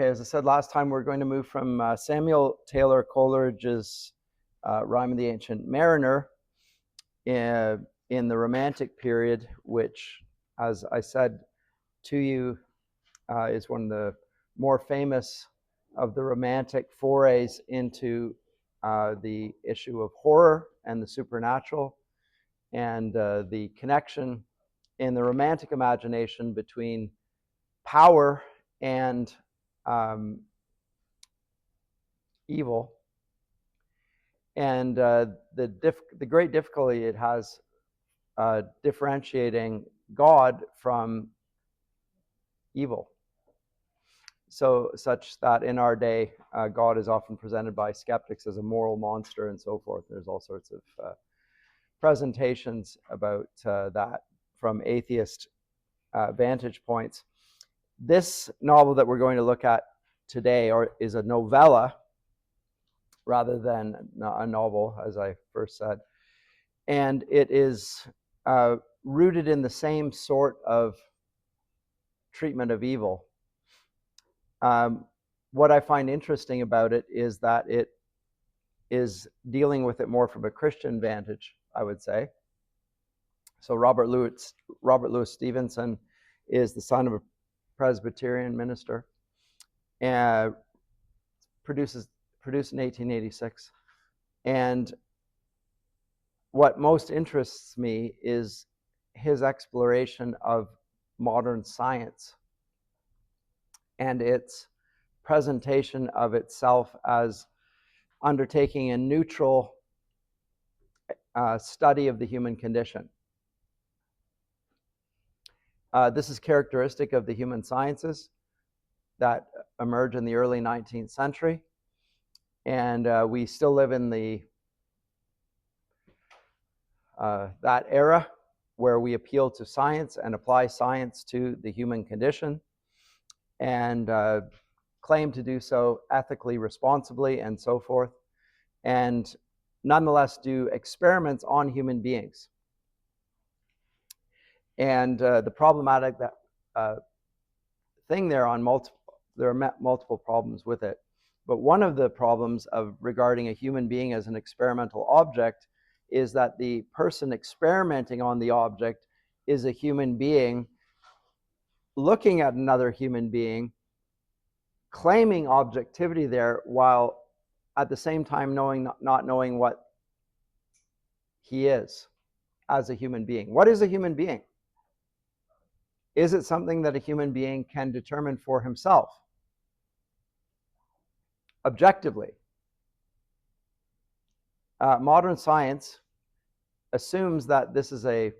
Okay, as I said last time, we're going to move from Samuel Taylor Coleridge's Rime of the Ancient Mariner in the Romantic period, which, as I said to you, is one of the more famous of the Romantic forays into the issue of horror and the supernatural, and the connection in the Romantic imagination between power and evil, and the great difficulty it has differentiating God from evil. So such that in our day, God is often presented by skeptics as a moral monster and so forth. There's all sorts of presentations about that from atheist vantage points. This novel that we're going to look at today is a novella rather than a novel, as I first said. And it is rooted in the same sort of treatment of evil. What I find interesting about it is that it is dealing with it more from a Christian vantage, I would say. So Robert Louis Stevenson is the son of a Presbyterian minister, and produced in 1886. And what most interests me is his exploration of modern science and its presentation of itself as undertaking a neutral study of the human condition. This is characteristic of the human sciences that emerge in the early 19th century. And we still live in that era where we appeal to science and apply science to the human condition, and claim to do so ethically, responsibly, and so forth, and nonetheless do experiments on human beings. And the problematic thing there are multiple problems with it. But one of the problems of regarding a human being as an experimental object is that the person experimenting on the object is a human being looking at another human being, claiming objectivity there, while at the same time not knowing what he is as a human being. What is a human being? Is it something that a human being can determine for himself objectively? Modern science assumes that this is a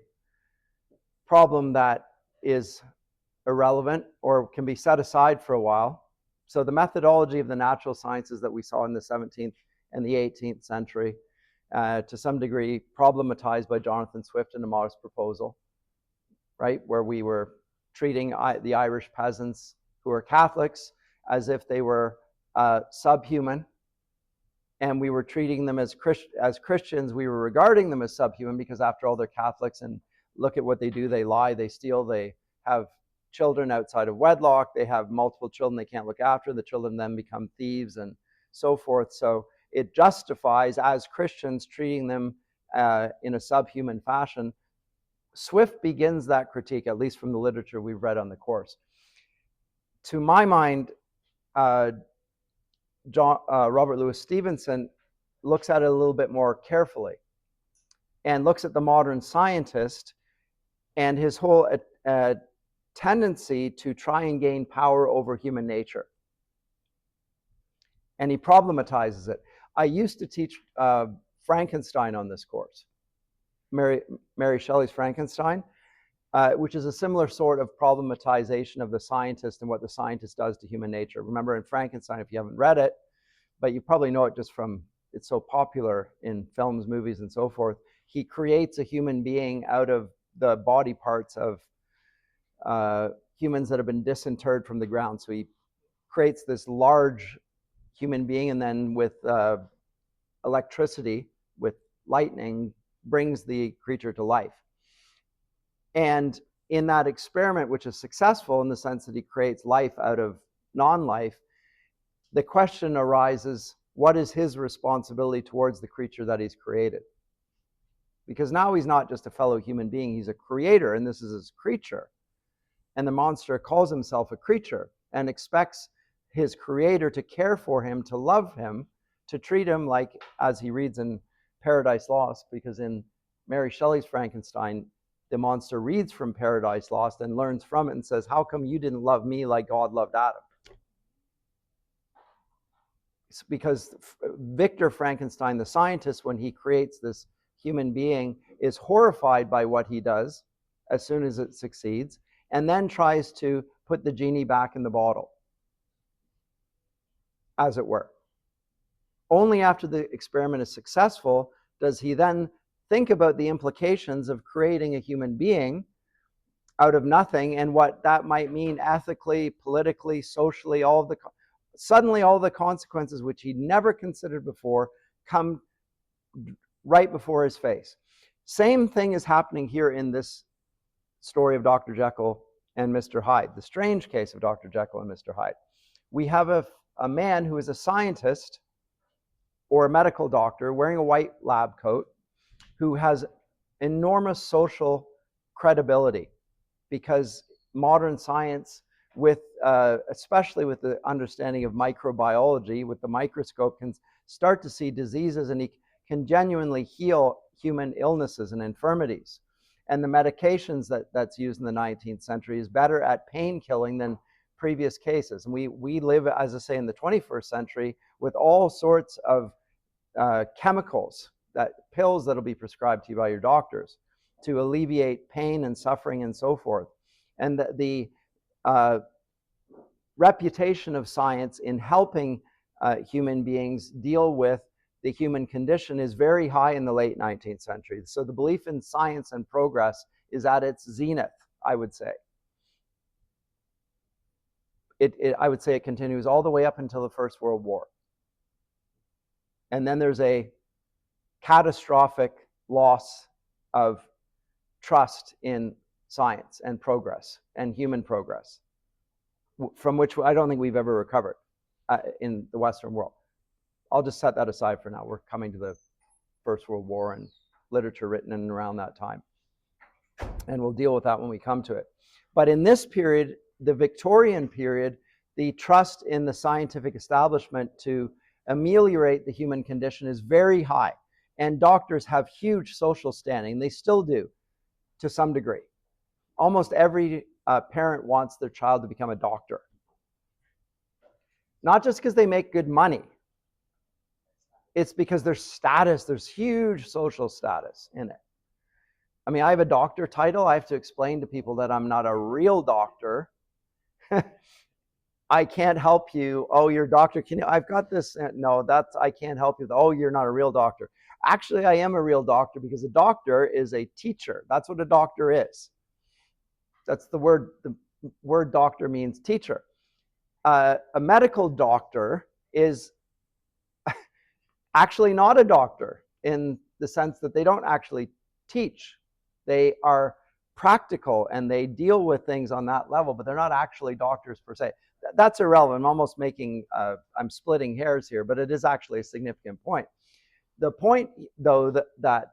problem that is irrelevant or can be set aside for a while. So the methodology of the natural sciences that we saw in the 17th and the 18th century, to some degree problematized by Jonathan Swift in A Modest Proposal, right, where we were treating the Irish peasants who were Catholics as if they were subhuman, and we were treating them as Christians. We were regarding them as subhuman because, after all, they're Catholics, and look at what they do. They lie, they steal, they have children outside of wedlock, they have multiple children they can't look after. The children then become thieves and so forth. So it justifies, as Christians, treating them in a subhuman fashion. Swift begins that critique, at least from the literature we've read on the course. To my mind, Robert Louis Stevenson looks at it a little bit more carefully and looks at the modern scientist and his whole tendency to try and gain power over human nature. And he problematizes it. I used to teach Frankenstein on this course, Mary Shelley's Frankenstein, which is a similar sort of problematization of the scientist and what the scientist does to human nature. Remember, in Frankenstein, if you haven't read it, but you probably know it just from it's so popular in films, movies, and so forth, he creates a human being out of the body parts of humans that have been disinterred from the ground. So he creates this large human being, and then with electricity, with lightning, brings the creature to life. And in that experiment, which is successful in the sense that he creates life out of non-life, the question arises, what is his responsibility towards the creature that he's created? Because now he's not just a fellow human being, he's a creator, and this is his creature. And the monster calls himself a creature and expects his creator to care for him, to love him, to treat him like, as he reads in Paradise Lost, because in Mary Shelley's Frankenstein, the monster reads from Paradise Lost and learns from it and says, how come you didn't love me like God loved Adam? It's because Victor Frankenstein, the scientist, when he creates this human being, is horrified by what he does as soon as it succeeds, and then tries to put the genie back in the bottle, as it were. Only after the experiment is successful does he then think about the implications of creating a human being out of nothing and what that might mean ethically, politically, socially. Suddenly all the consequences which he never considered before come right before his face. Same thing is happening here in this story of Dr. Jekyll and Mr. Hyde, the strange case of Dr. Jekyll and Mr. Hyde. We have a man who is a scientist or a medical doctor wearing a white lab coat who has enormous social credibility because modern science, especially with the understanding of microbiology, with the microscope, can start to see diseases, and he can genuinely heal human illnesses and infirmities. And the medications that's used in the 19th century is better at pain killing than previous cases. And we live, as I say, in the 21st century with all sorts of chemicals, pills that'll be prescribed to you by your doctors to alleviate pain and suffering and so forth. And the reputation of science in helping human beings deal with the human condition is very high in the late 19th century. So the belief in science and progress is at its zenith, I would say. I would say it continues all the way up until the First World War. And then there's a catastrophic loss of trust in science and progress and human progress, from which I don't think we've ever recovered in the Western world. I'll just set that aside for now. We're coming to the First World War and literature written in and around that time. And we'll deal with that when we come to it. But in this period, the Victorian period, the trust in the scientific establishment to ameliorate the human condition is very high. And doctors have huge social standing. They still do, to some degree. Almost every parent wants their child to become a doctor. Not just because they make good money. It's because there's status, there's huge social status in it. I mean, I have a doctor title. I have to explain to people that I'm not a real doctor. I can't help you. Oh, you're a doctor. I've got this. No, I can't help you. Oh, you're not a real doctor. Actually, I am a real doctor because a doctor is a teacher. That's what a doctor is. That's the word. The word doctor means teacher. A medical doctor is actually not a doctor in the sense that they don't actually teach. They are practical and they deal with things on that level, but they're not actually doctors per se. That's irrelevant. I'm almost I'm splitting hairs here, but it is actually a significant point. The point, though, that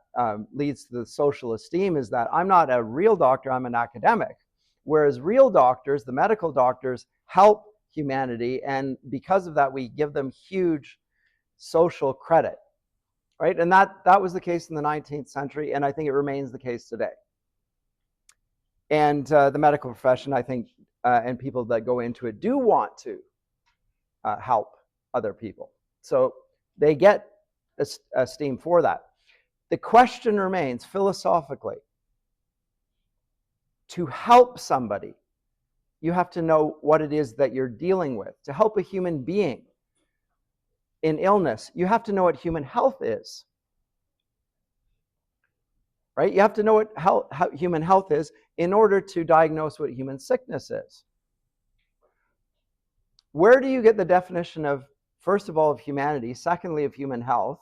leads to the social esteem is that I'm not a real doctor, I'm an academic. Whereas real doctors, the medical doctors, help humanity, and because of that, we give them huge social credit, right? And that was the case in the 19th century, and I think it remains the case today. And the medical profession, I think, and people that go into it do want to help other people. So they get esteem for that. The question remains, philosophically, to help somebody, you have to know what it is that you're dealing with. To help a human being in illness, you have to know what human health is. Right? You have to know what how human health is in order to diagnose what human sickness is. Where do you get the definition of, first of all, of humanity, secondly, of human health,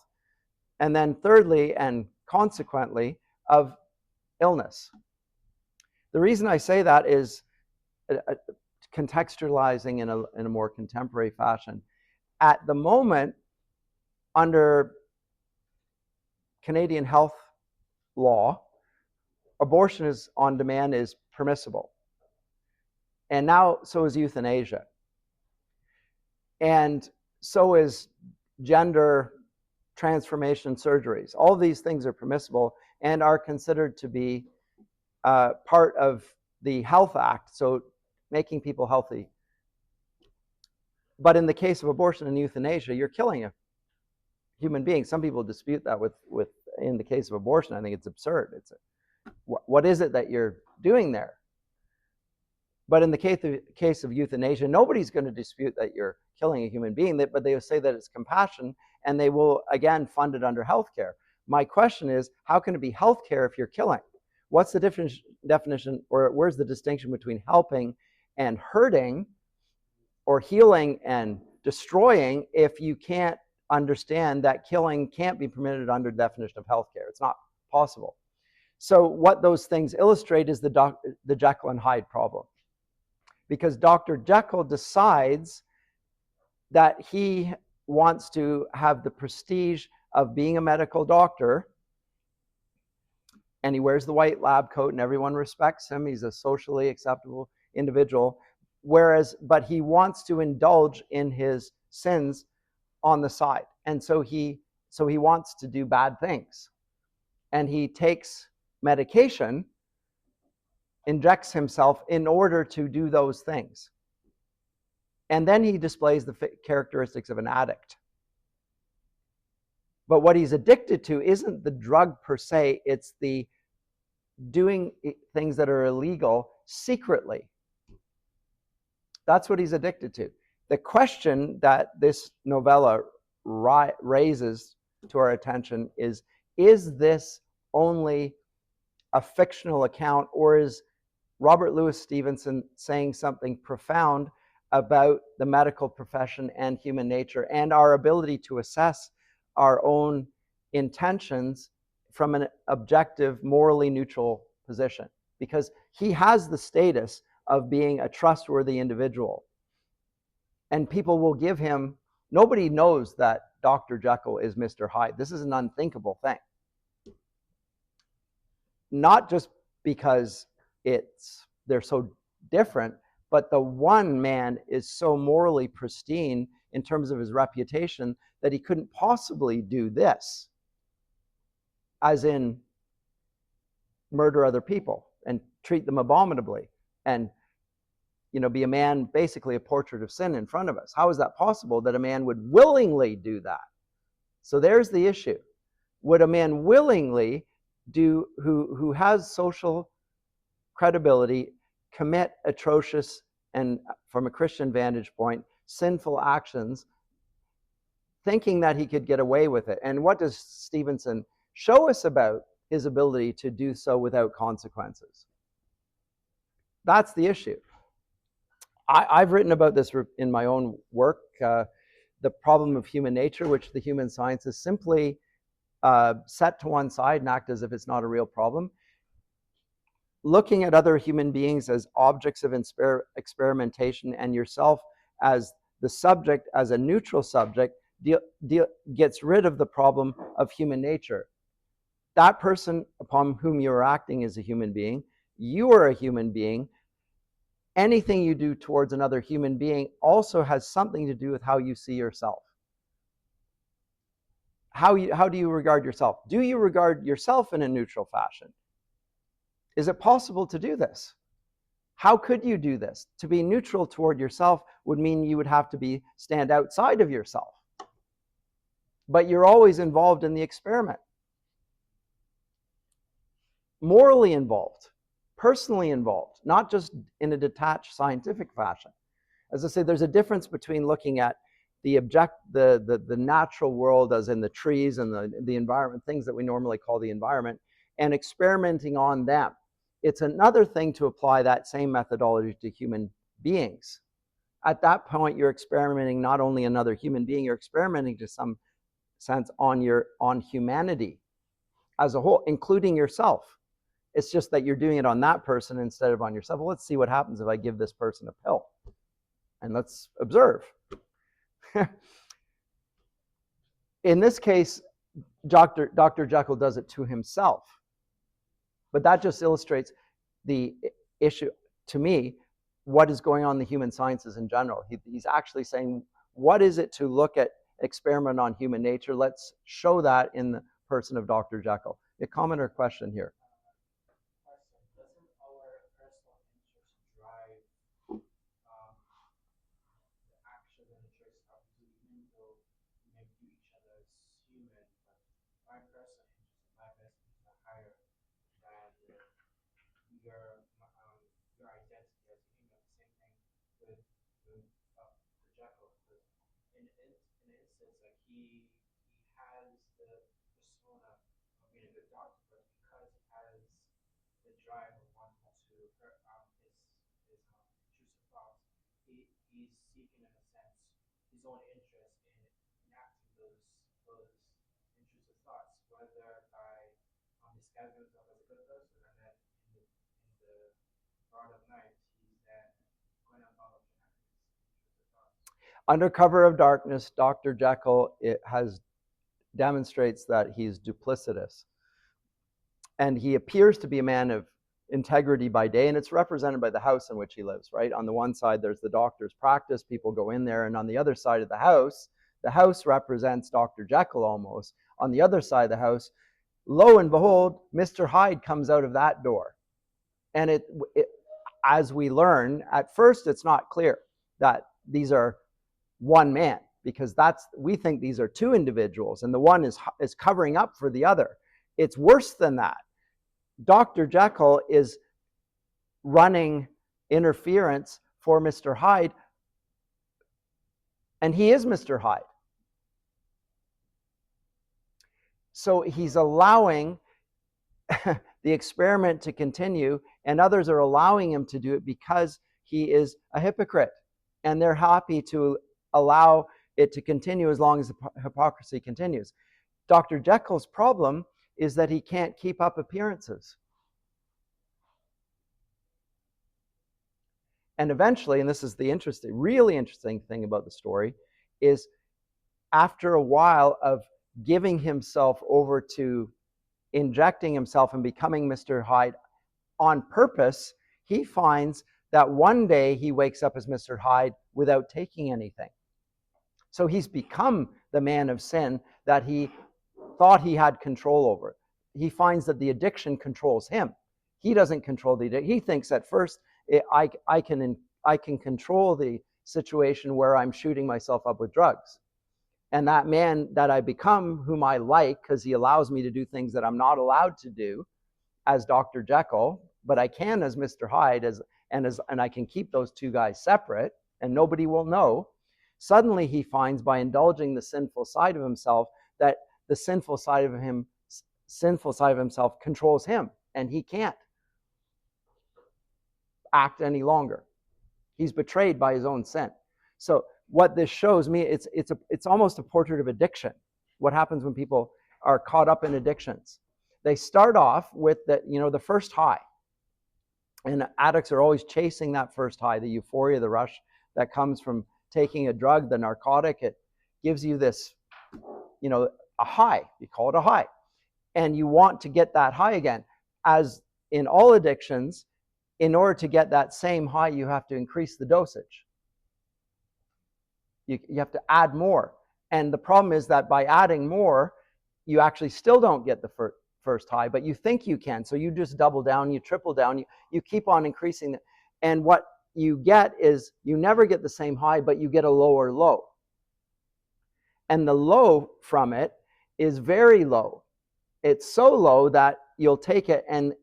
and then thirdly, and consequently, of illness? The reason I say that is contextualizing in a more contemporary fashion. at the moment, under Canadian health law, abortion is on demand is permissible. And now so is euthanasia. And so is gender transformation surgeries. All of these things are permissible and are considered to be part of the Health Act, so making people healthy. But in the case of abortion and euthanasia, you're killing a human being. Some people dispute that with in the case of abortion. I think it's absurd. It's what is it that you're doing there? But in the case of euthanasia, nobody's going to dispute that you're killing a human being, but they will say that it's compassion, and they will, again, fund it under healthcare. My question is, how can it be healthcare if you're killing? What's the definition, or where's the distinction between helping and hurting, or healing and destroying, if you can't understand that killing can't be permitted under the definition of healthcare? It's not possible. So what those things illustrate is the Jekyll and Hyde problem. Because Dr. Jekyll decides that he wants to have the prestige of being a medical doctor, and he wears the white lab coat and everyone respects him. He's a socially acceptable individual. But he wants to indulge in his sins on the side. And so he wants to do bad things. And he takes medication, injects himself in order to do those things. And then he displays the characteristics of an addict. But what he's addicted to isn't the drug per se, it's the doing things that are illegal secretly. That's what he's addicted to. The question that this novella raises to our attention is this only a fictional account, or is Robert Louis Stevenson saying something profound about the medical profession and human nature and our ability to assess our own intentions from an objective, morally neutral position? Because he has the status of being a trustworthy individual. And people will give him, nobody knows that Dr. Jekyll is Mr. Hyde. This is an unthinkable thing. Not just because they're so different, but the one man is so morally pristine in terms of his reputation that he couldn't possibly do this, as in murder other people and treat them abominably and be a man, basically a portrait of sin in front of us. How is that possible that a man would willingly do that? So there's the issue. Would a man willingly who has social credibility commit atrocious and, from a Christian vantage point, sinful actions, thinking that he could get away with it? And what does Stevenson show us about his ability to do so without consequences? That's the issue. I've written about this in my own work, the problem of human nature, which the human sciences simply set to one side and act as if it's not a real problem. Looking at other human beings as objects of experimentation and yourself as the subject, as a neutral subject, gets rid of the problem of human nature. That person upon whom you're acting is a human being. You are a human being. Anything you do towards another human being also has something to do with how you see yourself. How do you regard yourself? Do you regard yourself in a neutral fashion? Is it possible to do this? How could you do this? To be neutral toward yourself would mean you would have to stand outside of yourself. But you're always involved in the experiment. Morally involved, personally involved, not just in a detached scientific fashion. As I say, there's a difference between looking at the natural world, as in the trees and the environment, things that we normally call the environment, and experimenting on them. It's another thing to apply that same methodology to human beings. At that point, you're experimenting not only another human being, you're experimenting to some sense on humanity as a whole, including yourself. It's just that you're doing it on that person instead of on yourself. Well, let's see what happens if I give this person a pill. And let's observe. In this case, Dr. Jekyll does it to himself. But that just illustrates the issue, to me, what is going on in the human sciences in general. He's actually saying, what is it to look at experiment on human nature? Let's show that in the person of Dr. Jekyll. A comment or question here? Doesn't our personal interest drive the actual interest of even though we may view each other as human, but my personal interest and my best interests are higher than your your identity as a human. The same thing with the Jekyll. In an instance, like he has the persona of being a good doctor, but because he has the drive of wanting to hurt his intrusive thoughts, he's seeking in a sense his own interest in enacting those intrusive thoughts, whether by disguising himself as a good person, and then in the broad of night, he's then going about enacting his intrusive thoughts. Under cover of darkness, Dr. Jekyll demonstrates that he's duplicitous. And he appears to be a man of integrity by day, and it's represented by the house in which he lives, right? On the one side, there's the doctor's practice, people go in there, and on the other side of the house represents Dr. Jekyll almost. On the other side of the house, lo and behold, Mr. Hyde comes out of that door. And it as we learn, at first it's not clear that these are one man, because we think these are two individuals, and the one is covering up for the other. It's worse than that. Dr. Jekyll is running interference for Mr. Hyde, and he is Mr. Hyde. So he's allowing the experiment to continue, and others are allowing him to do it because he is a hypocrite, and they're happy to allow it to continue as long as the hypocrisy continues. Dr. Jekyll's problem is that he can't keep up appearances. And eventually, and this is the really interesting thing about the story, is after a while of giving himself over to injecting himself and becoming Mr. Hyde on purpose, he finds that one day he wakes up as Mr. Hyde without taking anything. So he's become the man of sin that he thought he had control over. He finds that the addiction controls him. He doesn't control the addiction. He thinks at first, I can control the situation where I'm shooting myself up with drugs. And that man that I become, whom I like, because he allows me to do things that I'm not allowed to do as Dr. Jekyll, but I can as Mr. Hyde, and I can keep those two guys separate, and nobody will know. Suddenly he finds, by indulging the sinful side of himself, that the sinful side of himself controls him, and he can't act any longer. He's betrayed by his own sin. So what this shows me, it's almost a portrait of addiction. What happens when people are caught up in addictions? They start off with the first high. And addicts are always chasing that first high, the euphoria, the rush that comes from taking a drug, the narcotic. It gives you this, a high. You call it a high. And you want to get that high again. As in all addictions, in order to get that same high, you have to increase the dosage. You have to add more. And the problem is that by adding more, you actually still don't get the first high, but you think you can. So you just double down, you triple down, you keep on increasing. And what you get is you never get the same high, but you get a lower low. And the low from it is very low. It's so low that you'll take it and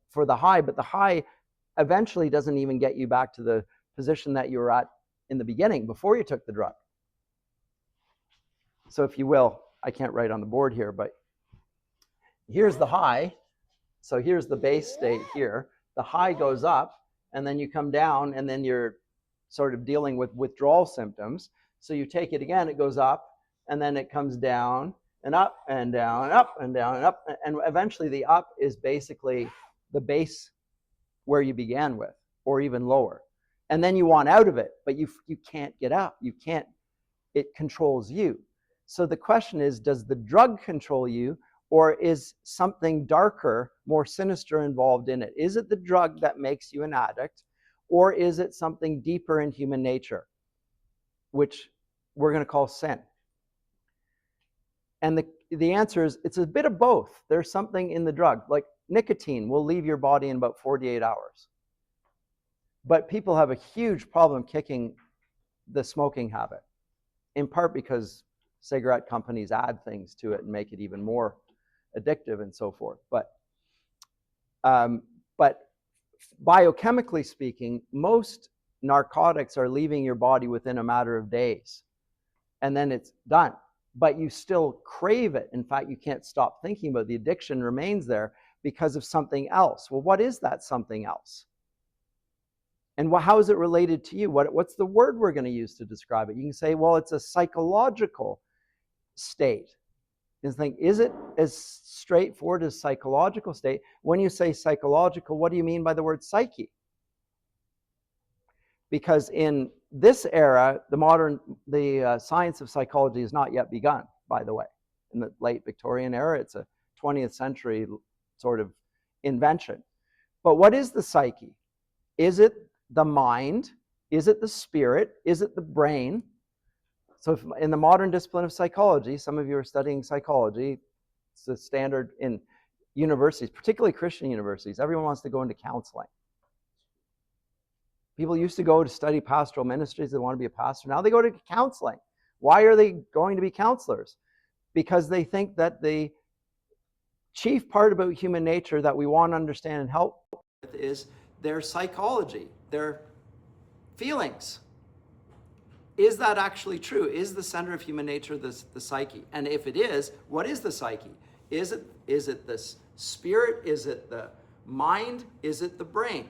for the high, but the high eventually doesn't even get you back to the position that you were at in the beginning before you took the drug. So if you will, I can't write on the board here, but here's the high. So here's the base state here. The high goes up, and then you come down, and then you're sort of dealing with withdrawal symptoms. So you take it again, it goes up, and then it comes down and up and down and up and down and up. And eventually the up is basically the base where you began with, or even lower. And then you want out of it, but you can't get out. You can't, it controls you. So the question is, does the drug control you, or is something darker, more sinister involved in it? Is it the drug that makes you an addict, or is it something deeper in human nature, which we're going to call sin? And the answer is, it's a bit of both. There's something in the drug, like nicotine will leave your body in about 48 hours. But people have a huge problem kicking the smoking habit, in part because cigarette companies add things to it and make it even more addictive and so forth. But biochemically speaking, most narcotics are leaving your body within a matter of days, and then it's done. But you still crave it. In fact, you can't stop thinking about it. The addiction remains there because of something else. Well, what is that something else? And how is it related to you? What's the word we're going to use to describe it? You can say, well, it's a psychological state. And think, is it as straightforward as psychological state? When you say psychological, what do you mean by the word psyche? Because in this era, the science of psychology has not yet begun, by the way. In the late Victorian era, it's a 20th century sort of invention. But what is the psyche? Is it the mind? Is it the spirit? Is it the brain? So in the modern discipline of psychology, some of you are studying psychology, it's the standard in universities, particularly Christian universities. Everyone wants to go into counseling. People used to go to study pastoral ministries. They want to be a pastor. Now they go to counseling. Why are they going to be counselors? Because they think that the chief part about human nature that we want to understand and help with is their psychology, their feelings. Is that actually true? Is the center of human nature the psyche? And if it is, what is the psyche? Is it the spirit? Is it the mind? Is it the brain?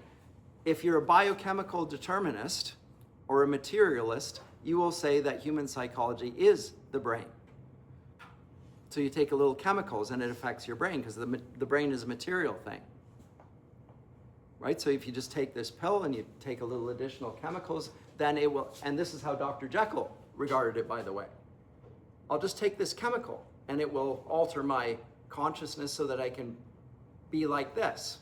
If you're a biochemical determinist or a materialist, you will say that human psychology is the brain. So you take a little chemicals and it affects your brain because the brain is a material thing. Right? So if you just take this pill and you take a little additional chemicals, then it will, and this is how Dr. Jekyll regarded it, by the way. I'll just take this chemical and it will alter my consciousness so that I can be like this.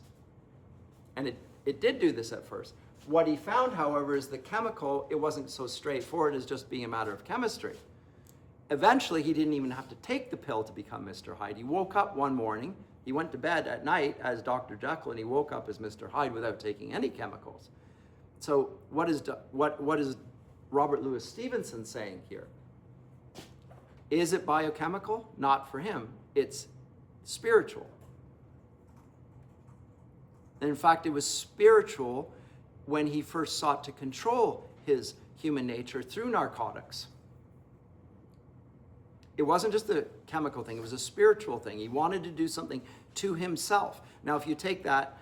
And it did do this at first. What he found, however, is the chemical, it wasn't so straightforward as just being a matter of chemistry. Eventually, he didn't even have to take the pill to become Mr. Hyde. He woke up one morning, he went to bed at night as Dr. Jekyll, and he woke up as Mr. Hyde without taking any chemicals. So what is Robert Louis Stevenson saying here? Is it biochemical? Not for him. It's spiritual. And in fact, it was spiritual when he first sought to control his human nature through narcotics. It wasn't just a chemical thing, it was a spiritual thing. He wanted to do something to himself. Now, if you take that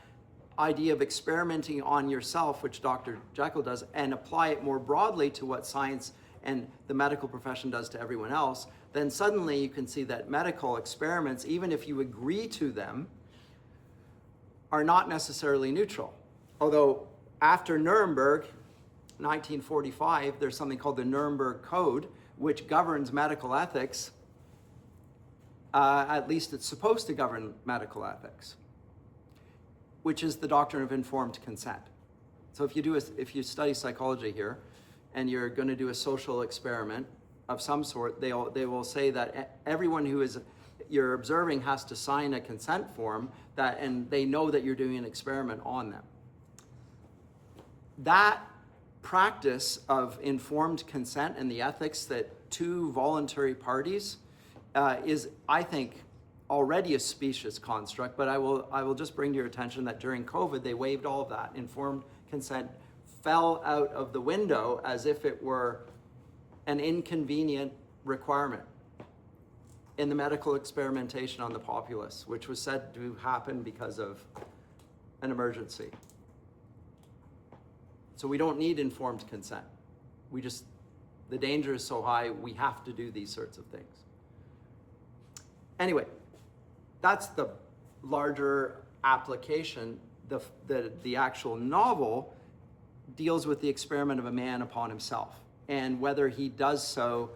idea of experimenting on yourself, which Dr. Jekyll does, and apply it more broadly to what science and the medical profession does to everyone else, then suddenly you can see that medical experiments, even if you agree to them, are not necessarily neutral. Although after Nuremberg, 1945, there's something called the Nuremberg Code, which governs medical ethics. At least it's supposed to govern medical ethics, which is the doctrine of informed consent. So if you study psychology here, and you're going to do a social experiment of some sort, they will say that everyone who you're observing has to sign a consent form and they know that you're doing an experiment on them. That practice of informed consent and the ethics that two voluntary parties is, I think, already a specious construct, but I will just bring to your attention that during COVID, they waived all of that. Informed consent fell out of the window as if it were an inconvenient requirement in the medical experimentation on the populace, which was said to happen because of an emergency. So we don't need informed consent. The danger is so high, we have to do these sorts of things. Anyway, that's the larger application. The actual novel deals with the experiment of a man upon himself and whether he does so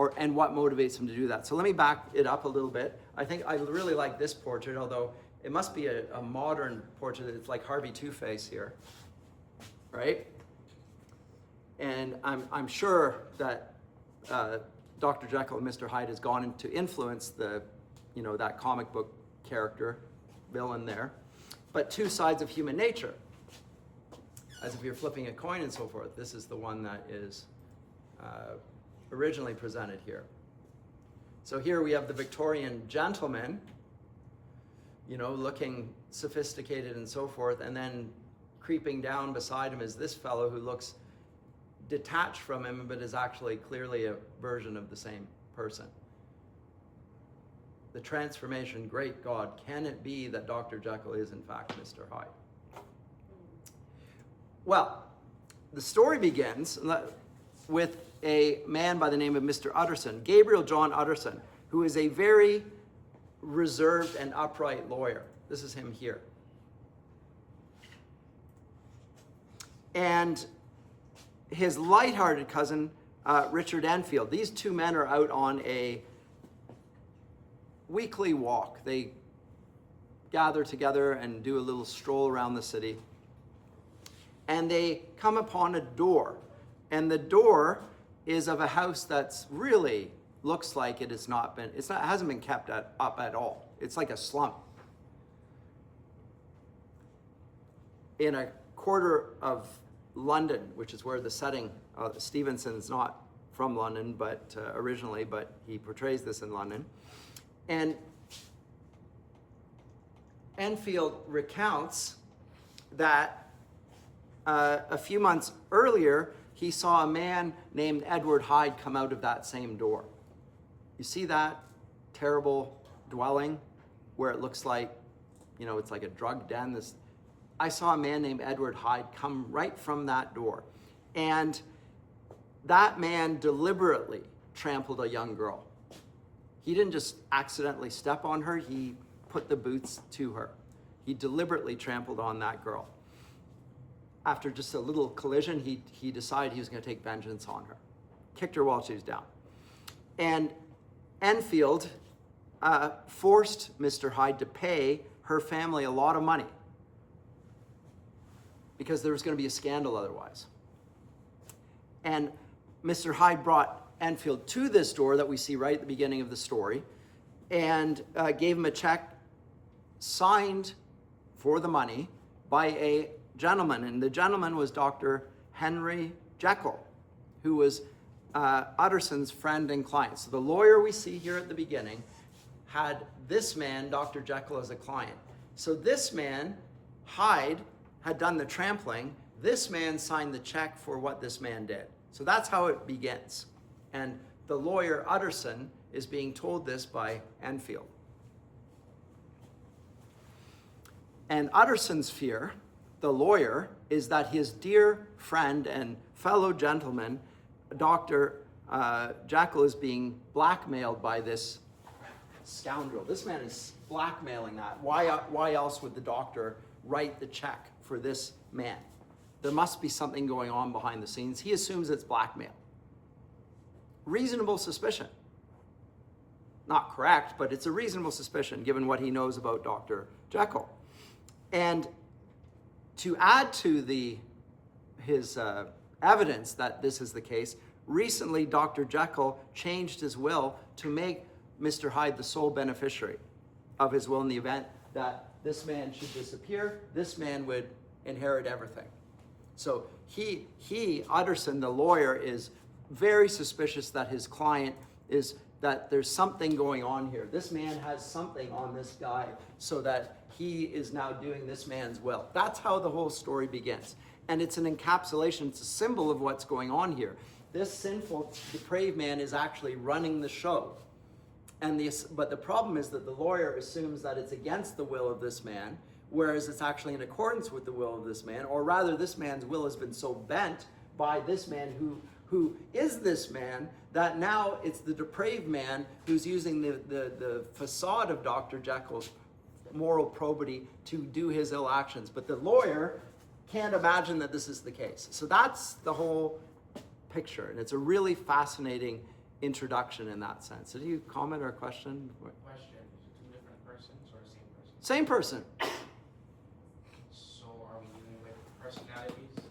and what motivates him to do that. So let me back it up a little bit. I think I really like this portrait, although it must be a modern portrait. It's like Harvey Two-Face here, right? And I'm sure that Dr. Jekyll and Mr. Hyde has gone in to influence that comic book character, villain there. But two sides of human nature, as if you're flipping a coin and so forth. This is the one that is originally presented here. So here we have the Victorian gentleman, looking sophisticated and so forth, and then creeping down beside him is this fellow who looks detached from him, but is actually clearly a version of the same person. The transformation, great God, can it be that Dr. Jekyll is in fact Mr. Hyde? Well, the story begins with a man by the name of Mr. Utterson, Gabriel John Utterson, who is a very reserved and upright lawyer. This is him here. And his lighthearted cousin, Richard Enfield. These two men are out on a weekly walk. They gather together and do a little stroll around the city. And they come upon a door. And the door is of a house that's really looks like it hasn't been kept up at all. It's like a slum. In a quarter of London, which is where the setting, Stevenson's not from London, but originally, but he portrays this in London. And Enfield recounts that a few months earlier, he saw a man named Edward Hyde come out of that same door. You see that terrible dwelling where it looks like, it's like a drug den. I saw a man named Edward Hyde come right from that door. And that man deliberately trampled a young girl. He didn't just accidentally step on her, he put the boots to her. He deliberately trampled on that girl. After just a little collision, he decided he was going to take vengeance on her. Kicked her while she was down. And Enfield forced Mr. Hyde to pay her family a lot of money because there was going to be a scandal otherwise. And Mr. Hyde brought Enfield to this door that we see right at the beginning of the story and gave him a check signed for the money by a gentleman. And the gentleman was Dr. Henry Jekyll, who was Utterson's friend and client. So the lawyer we see here at the beginning had this man, Dr. Jekyll, as a client. So this man, Hyde, had done the trampling. This man signed the check for what this man did. So that's how it begins. And the lawyer, Utterson, is being told this by Enfield. And Utterson's fear, the lawyer, is that his dear friend and fellow gentleman, Dr. Jekyll, is being blackmailed by this scoundrel. This man is blackmailing that. Why else would the doctor write the check for this man? There must be something going on behind the scenes. He assumes it's blackmail. Reasonable suspicion. Not correct, but it's a reasonable suspicion given what he knows about Dr. Jekyll. And to add to his evidence that this is the case, recently Dr. Jekyll changed his will to make Mr. Hyde the sole beneficiary of his will in the event that this man should disappear. This man would inherit everything. So Utterson, the lawyer, is very suspicious that his client that there's something going on here. This man has something on this guy so that he is now doing this man's will. That's how the whole story begins. And it's an encapsulation, it's a symbol of what's going on here. This sinful, depraved man is actually running the show. But the problem is that the lawyer assumes that it's against the will of this man, whereas it's actually in accordance with the will of this man, or rather this man's will has been so bent by this man who is this man, that now it's the depraved man who's using the facade of Dr. Jekyll's moral probity to do his ill actions. But the lawyer can't imagine that this is the case. So that's the whole picture, and it's a really fascinating introduction in that sense. Did you comment or question? Question: is it two different persons or the same person? Same person. So are we dealing with personalities?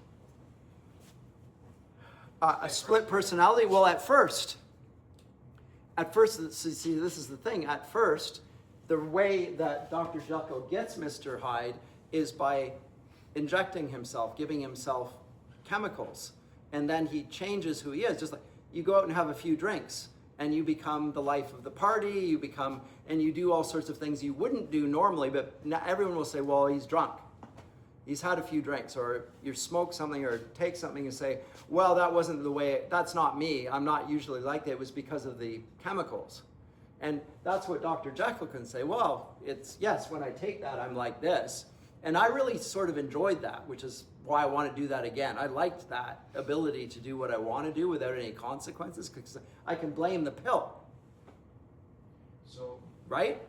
A split personality? Well, at first, see, this is the thing. At first, the way that Dr. Jekyll gets Mr. Hyde is by injecting himself, giving himself chemicals. And then he changes who he is. Just like you go out and have a few drinks and you become the life of the party, and you do all sorts of things you wouldn't do normally, but everyone will say, well, he's drunk. He's had a few drinks, or you smoke something or take something and say, well, that wasn't the way, that's not me. I'm not usually like that. It was because of the chemicals. And that's what Dr. Jekyll can say. Well, yes, when I take that, I'm like this. And I really sort of enjoyed that, which is why I want to do that again. I liked that ability to do what I want to do without any consequences, because I can blame the pill. So, right?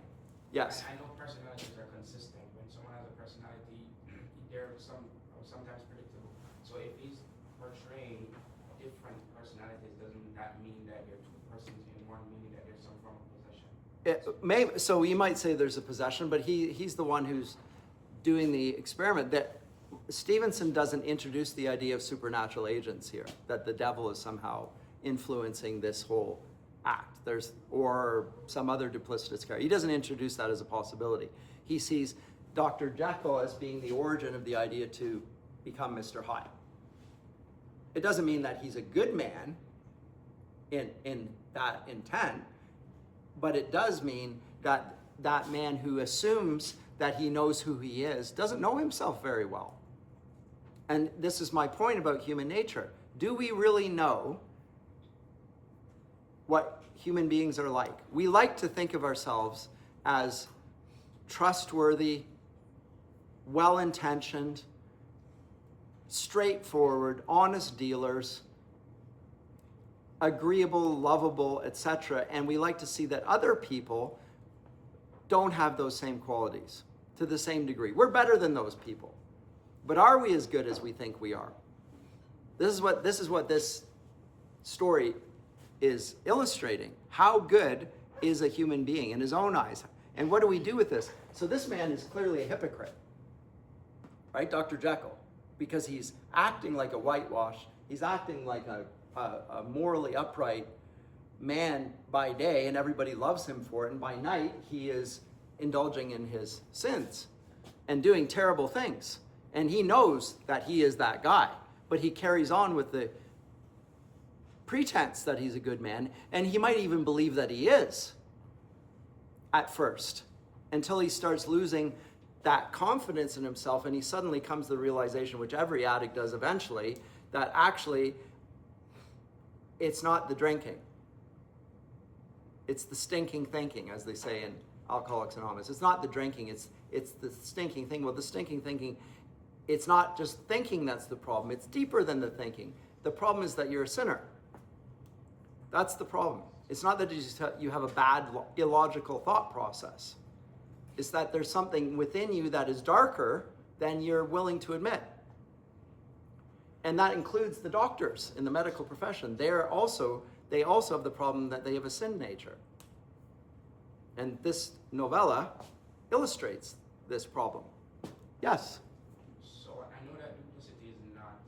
Yes. I know personalities are consistent. When someone has a personality, they're sometimes predictable. So if he's portraying different personalities, doesn't that mean that they're two persons in one, meaning that there's some form of possession? So you might say there's a possession, but he's the one who's doing the experiment. That Stevenson doesn't introduce the idea of supernatural agents here, that the devil is somehow influencing this whole act. Or some other duplicitous character. He doesn't introduce that as a possibility. He sees Dr. Jekyll as being the origin of the idea to become Mr. Hyde. It doesn't mean that he's a good man in that intent, but it does mean that that man who assumes that he knows who he is doesn't know himself very well. And this is my point about human nature. Do we really know what human beings are like? We like to think of ourselves as trustworthy, well-intentioned, straightforward, honest dealers, agreeable, lovable, etc. And we like to see that other people don't have those same qualities to the same degree. We're better than those people. But are we as good as we think we are? This is what this story is illustrating. How good is a human being in his own eyes? And what do we do with this? So this man is clearly a hypocrite, right? Dr. Jekyll, because he's acting like a whitewash. He's acting like a morally upright man by day, and everybody loves him for it. And by night, he is indulging in his sins and doing terrible things. And he knows that he is that guy, but he carries on with the pretense that he's a good man, and he might even believe that he is at first, until he starts losing that confidence in himself, and he suddenly comes to the realization, which every addict does eventually, that actually it's not the drinking, it's the stinking thinking, as they say in Alcoholics Anonymous. It's not the drinking, it's the stinking thing. Well, the stinking thinking, it's not just thinking that's the problem, it's deeper than the thinking. The problem is that you're a sinner. That's the problem. It's not that you have a bad, illogical thought process. It's that there's something within you that is darker than you're willing to admit. And that includes the doctors in the medical profession. They also have the problem that they have a sin nature. And this novella illustrates this problem. Yes? So I know that duplicity is not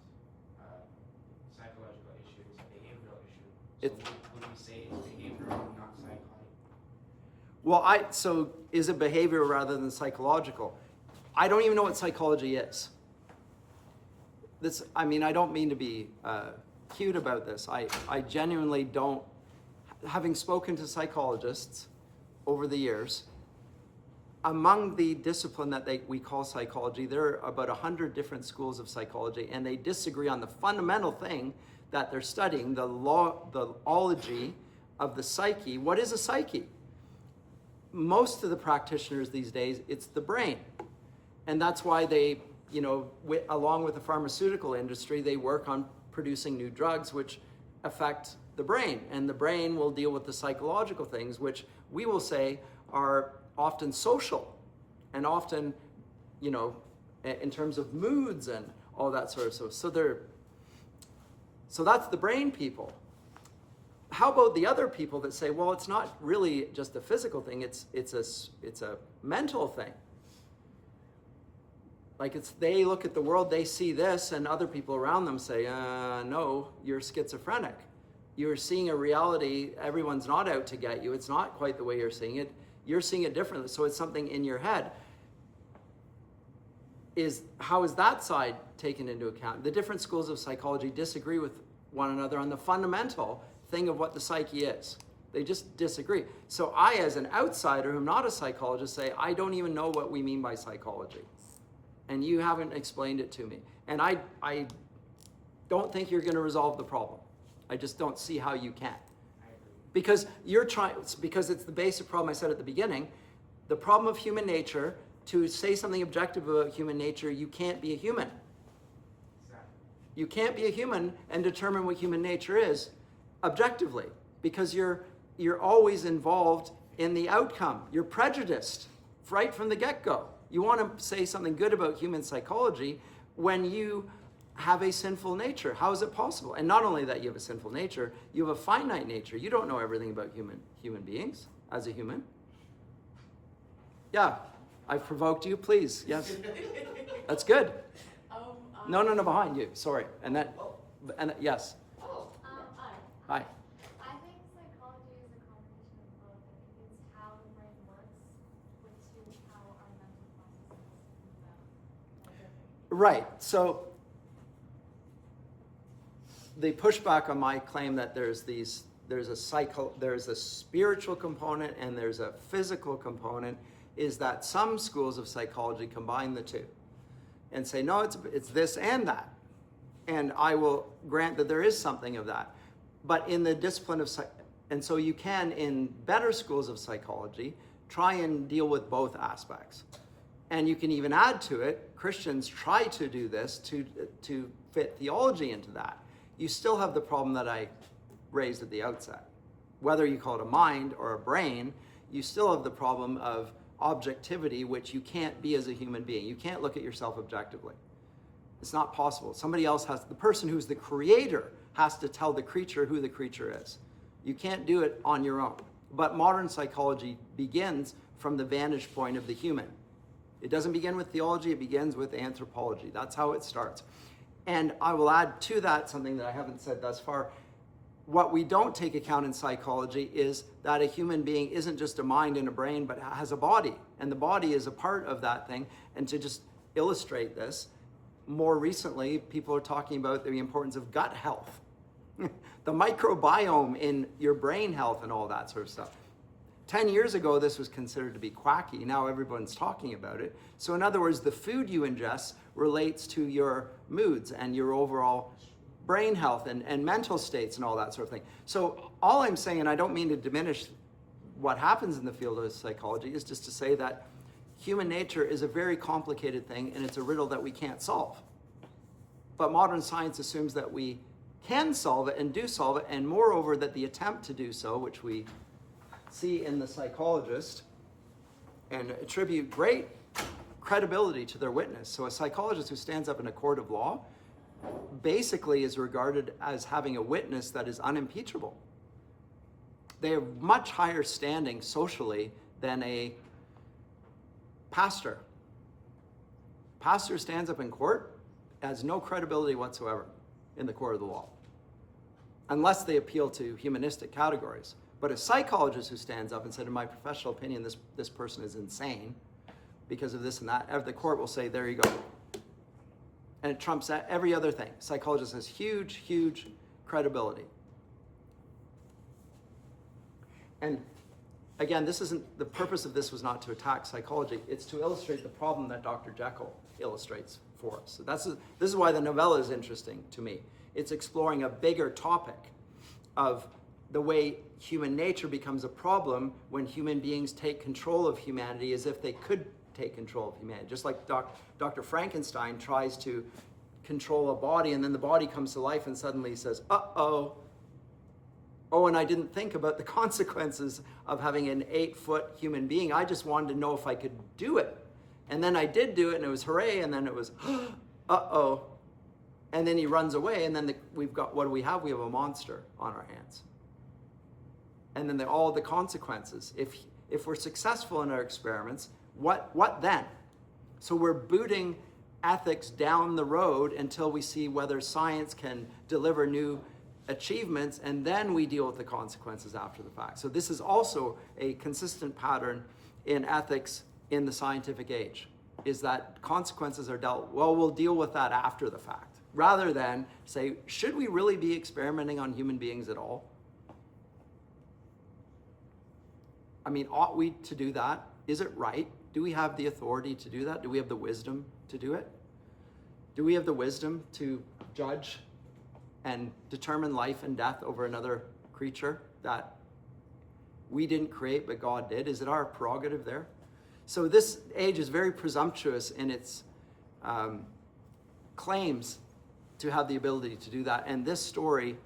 a psychological issue, it's a behavioral issue. So would we say it's behavioral, not psychological? Well, so is it behavior rather than psychological? I don't even know what psychology is. I don't mean to be cute about this. I genuinely don't. Having spoken to psychologists over the years, among the discipline that we call psychology, there are about 100 different schools of psychology, and they disagree on the fundamental thing that they're studying, the ology of the psyche. What is a psyche? Most of the practitioners these days, it's the brain. And that's why they, along with the pharmaceutical industry, they work on producing new drugs which affect the brain. And the brain will deal with the psychological things, which we will say are often social and often, in terms of moods and all that sort of stuff. So that's the brain people. how about the other people that say, well, it's not really just a physical thing, it's a mental thing. Like they look at the world, they see this, and other people around them say, no, you're schizophrenic. You're seeing a reality, everyone's not out to get you. It's not quite the way you're seeing it. You're seeing it differently, so it's something in your head. How is that side taken into account? The different schools of psychology disagree with one another on the fundamental thing of what the psyche is. They just disagree. So I, as an outsider who's not a psychologist, say, I don't even know what we mean by psychology. And you haven't explained it to me. And I don't think you're going to resolve the problem. I just don't see how you can. Because because it's the basic problem I said at the beginning. The problem of human nature, to say something objective about human nature, you can't be a human. You can't be a human and determine what human nature is objectively, because you're always involved in the outcome. You're prejudiced right from the get-go. You want to say something good about human psychology when you have a sinful nature. How is it possible? And not only that you have a sinful nature, you have a finite nature. You don't know everything about human beings as a human. Yeah, I've provoked you, please. Yes. That's good. No, behind you. Sorry. And yes. Hi. I think psychology is a combination of both. I think it's how the brain works, which is how our mental processes move out. Right. So they push back on my claim that there's a spiritual component and there's a physical component, is that some schools of psychology combine the two and say, no, it's this and that. And I will grant that there is something of that. But in the discipline of and so you can, in better schools of psychology, try and deal with both aspects. And you can even add to it, Christians try to do this to fit theology into that. You still have the problem that I raised at the outset. Whether you call it a mind or a brain, you still have the problem of objectivity, which you can't be as a human being. You can't look at yourself objectively. It's not possible. Somebody else the person who's the creator has to tell the creature who the creature is. You can't do it on your own. But modern psychology begins from the vantage point of the human. It doesn't begin with theology, it begins with anthropology. That's how it starts. And I will add to that something that I haven't said thus far. What we don't take account in psychology is that a human being isn't just a mind and a brain, but has a body. And the body is a part of that thing. And to just illustrate this, more recently, people are talking about the importance of gut health, the microbiome in your brain health and all that sort of stuff. 10 years ago, this was considered to be quacky. Now everyone's talking about it. So in other words, the food you ingest relates to your moods and your overall brain health and mental states and all that sort of thing. So all I'm saying, and I don't mean to diminish what happens in the field of psychology, is just to say that human nature is a very complicated thing and it's a riddle that we can't solve. But modern science assumes that we can solve it and do solve it, and moreover that the attempt to do so, which we see in the psychologist and attribute great credibility to their witness. So a psychologist who stands up in a court of law basically is regarded as having a witness that is unimpeachable. They have much higher standing socially than a pastor. Pastor stands up in court, has no credibility whatsoever in the court of the law, unless they appeal to humanistic categories. But a psychologist who stands up and said, in my professional opinion, this person is insane because of this and that, the court will say, there you go. And it trumps every other thing. Psychologist has huge, huge credibility. And again, the purpose of this was not to attack psychology. It's to illustrate the problem that Dr. Jekyll illustrates for us. So this is why the novella is interesting to me. It's exploring a bigger topic of the way human nature becomes a problem when human beings take control of humanity as if they could take control of humanity. Just like Dr. Frankenstein tries to control a body, and then the body comes to life and suddenly says, uh-oh. Oh, and I didn't think about the consequences of having an 8-foot human being. I just wanted to know if I could do it. And then I did do it, and it was hooray, and then it was, uh-oh. And then he runs away, and then what do we have? We have a monster on our hands. and then all the consequences. If we're successful in our experiments, what then? So we're booting ethics down the road until we see whether science can deliver new achievements, and then we deal with the consequences after the fact. So this is also a consistent pattern in ethics in the scientific age, is that consequences are dealt, well, we'll deal with that after the fact, rather than say, should we really be experimenting on human beings at all? I mean, ought we to do that? Is it right? Do we have the authority to do that? Do we have the wisdom to do it? Do we have the wisdom to judge and determine life and death over another creature that we didn't create but God did? Is it our prerogative there? So this age is very presumptuous in its claims to have the ability to do that. And this story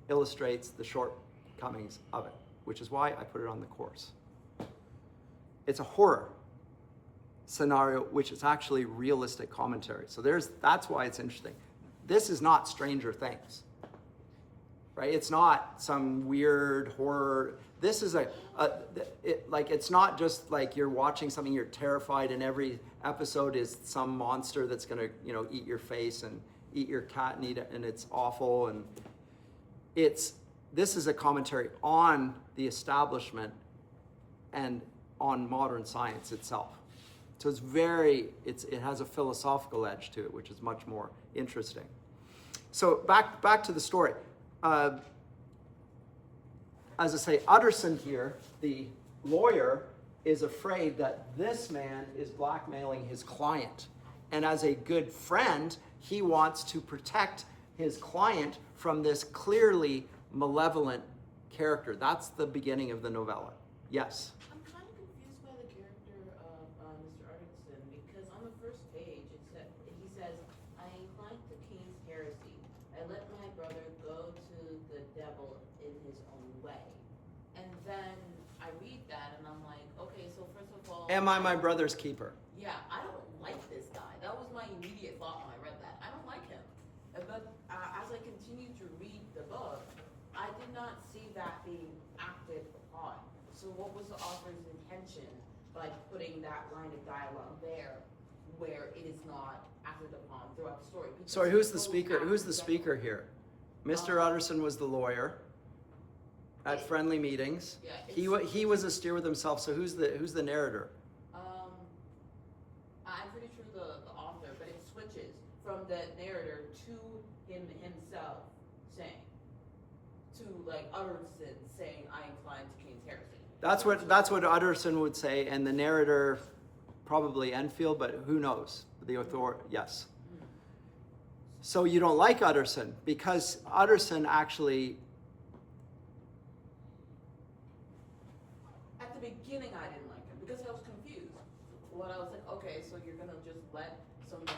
illustrates the shortcomings of it, which is why I put it on the course. It's a horror scenario, which is actually realistic commentary. So that's why it's interesting. This is not Stranger Things, right? It's not some weird horror. This is it's not just like you're watching something, you're terrified, and every episode is some monster that's gonna, eat your face and eat your cat and eat it, and it's awful. And this is a commentary on the establishment and on modern science itself. So it has a philosophical edge to it, which is much more interesting. So back to the story. As I say, Utterson here, the lawyer, is afraid that this man is blackmailing his client. And as a good friend, he wants to protect his client from this clearly malevolent character. That's the beginning of the novella. Yes? I'm kind of confused by the character of Mr. Arneson, because on the first page he says, I incline to King's heresy. I let my brother go to the devil in his own way. And then I read that and I'm like, okay, so first of all... Am I my brother's keeper? Yeah, I don't like this guy. That was my immediate thought when I read that. I don't like him. But as I continued to read the book, I did not see that being acted upon. So what was the author's intention by putting that line of dialogue there where it is not acted upon throughout the story? Because Sorry, who's the speaker? Who's the speaker here? Mr. Utterson was the lawyer at friendly meetings. Yeah, He was a steer with himself. So who's the narrator? I'm pretty sure the author, but it switches from the narrator to him himself saying, to like Utterson saying, I incline to King's heresy. That's what Utterson would say, and the narrator probably Enfield, but who knows? The author, yes. So you don't like Utterson because Utterson actually. At the beginning, I didn't like him because I was confused. When I was like, okay, so you're gonna just let someone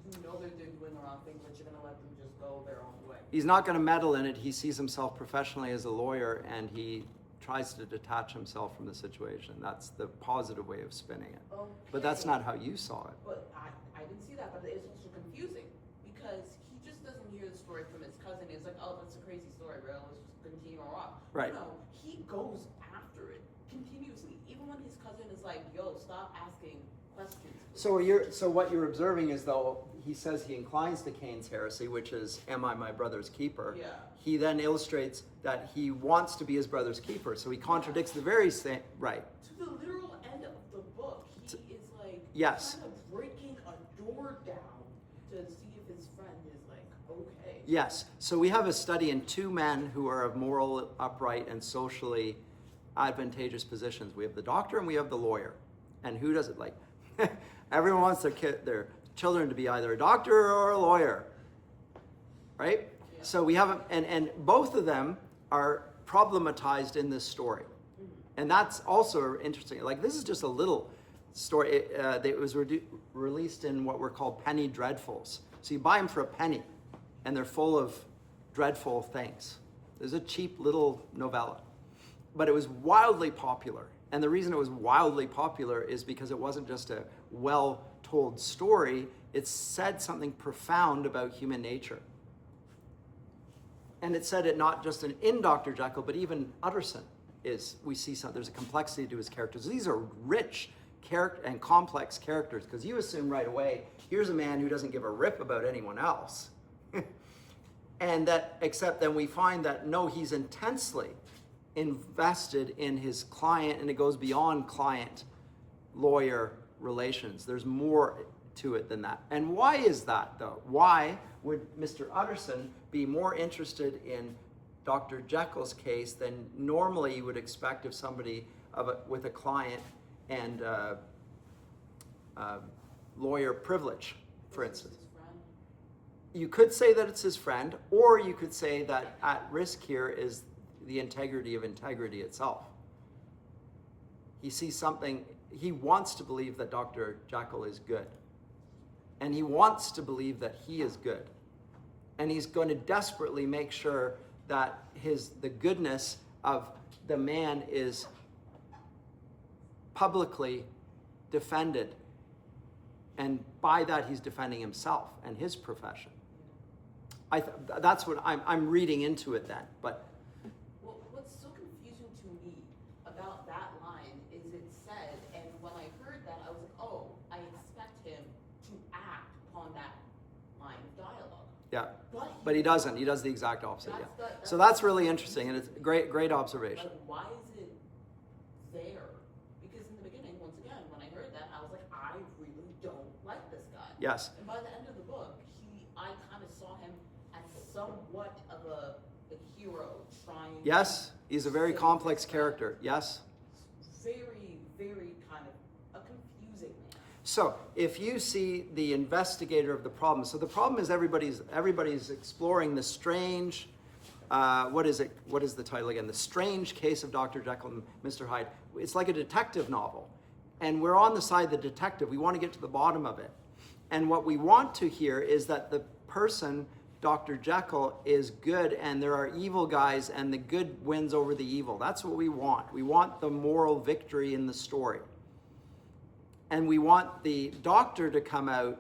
who know they're doing the wrong thing, but you're gonna let them just go their own way. He's not going to meddle in it. He sees himself professionally as a lawyer, and he tries to detach himself from the situation. That's the positive way of spinning it. Okay. But that's not how you saw it. But I didn't see that, but it's also confusing because he just doesn't hear the story from his cousin. He's like, oh, that's a crazy story, bro. Let's just continue on. Right. No, he goes after it continuously, even when his cousin is like, yo, stop asking questions. So what you're observing is, though, he says he inclines to Cain's heresy, which is, am I my brother's keeper? Yeah. He then illustrates that he wants to be his brother's keeper. So he contradicts the very same, right. To the literal end of the book, he is like Yes. kind of breaking a door down to see if his friend is like, okay. Yes. So we have a study in two men who are of moral, upright, and socially advantageous positions. We have the doctor and we have the lawyer. And who does it like? Everyone wants their children to be either a doctor or a lawyer, right? Yeah. So we have, and both of them are problematized in this story. Mm-hmm. And that's also interesting. Like, this is just a little story. It was released in what were called penny dreadfuls. So you buy them for a penny, and they're full of dreadful things. There's a cheap little novella. But it was wildly popular. And the reason it was wildly popular is because it wasn't just a well-told story. It said something profound about human nature. And it said it not just in Dr. Jekyll, but even Utterson. we see there's a complexity to his characters. These are rich character and complex characters, because you assume right away, here's a man who doesn't give a rip about anyone else. And that, except then we find that no, he's intensely invested in his client, and it goes beyond client-lawyer relations. There's more to it than that. And why is that, though? Why would Mr. Utterson be more interested in Dr. Jekyll's case than normally you would expect of somebody with a client and lawyer privilege, for instance? You could say that it's his friend, or you could say that at risk here is the integrity of integrity itself. He sees something, he wants to believe that Dr. Jekyll is good. And he wants to believe that he is good. And he's going to desperately make sure that the goodness of the man is publicly defended. And by that, he's defending himself and his profession. That's what I'm reading into it then. But well, what's so confusing to me about that line is it said, and when I heard that, I was like, oh, I expect him to act upon that line of dialogue. yeah, but he doesn't. He does the exact opposite. Yeah. So that's really interesting, and it's a great observation. Like, why is it there? Because in the beginning, once again, when I heard that, I was like, I really don't like this guy. Yes. And by the end of the book, I kind of saw him as somewhat of a hero trying. Yes, he's a very to complex save this character. Yes. Very, very kind of a confusing man. So if you see the investigator of the problem, so the problem is everybody's exploring the strange, what is it? What is the title again? The Strange Case of Dr. Jekyll and Mr. Hyde. It's like a detective novel. And we're on the side of the detective. We want to get to the bottom of it. And what we want to hear is that the person, Dr. Jekyll, is good, and there are evil guys, and the good wins over the evil. That's what we want. We want the moral victory in the story. And we want the doctor to come out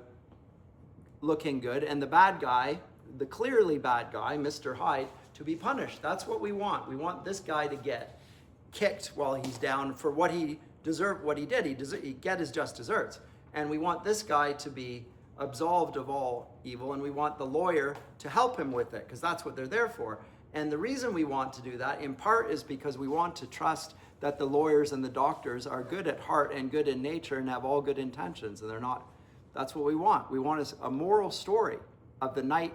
looking good, and the bad guy, the clearly bad guy, Mr. Hyde, to be punished. That's what we want. We want this guy to get kicked while he's down for what he deserved, what he did. He get his just desserts. And we want this guy to be absolved of all evil, and we want the lawyer to help him with it, because that's what they're there for. And the reason we want to do that, in part, is because we want to trust that the lawyers and the doctors are good at heart and good in nature and have all good intentions, and they're not. That's what we want. We want a moral story of the knight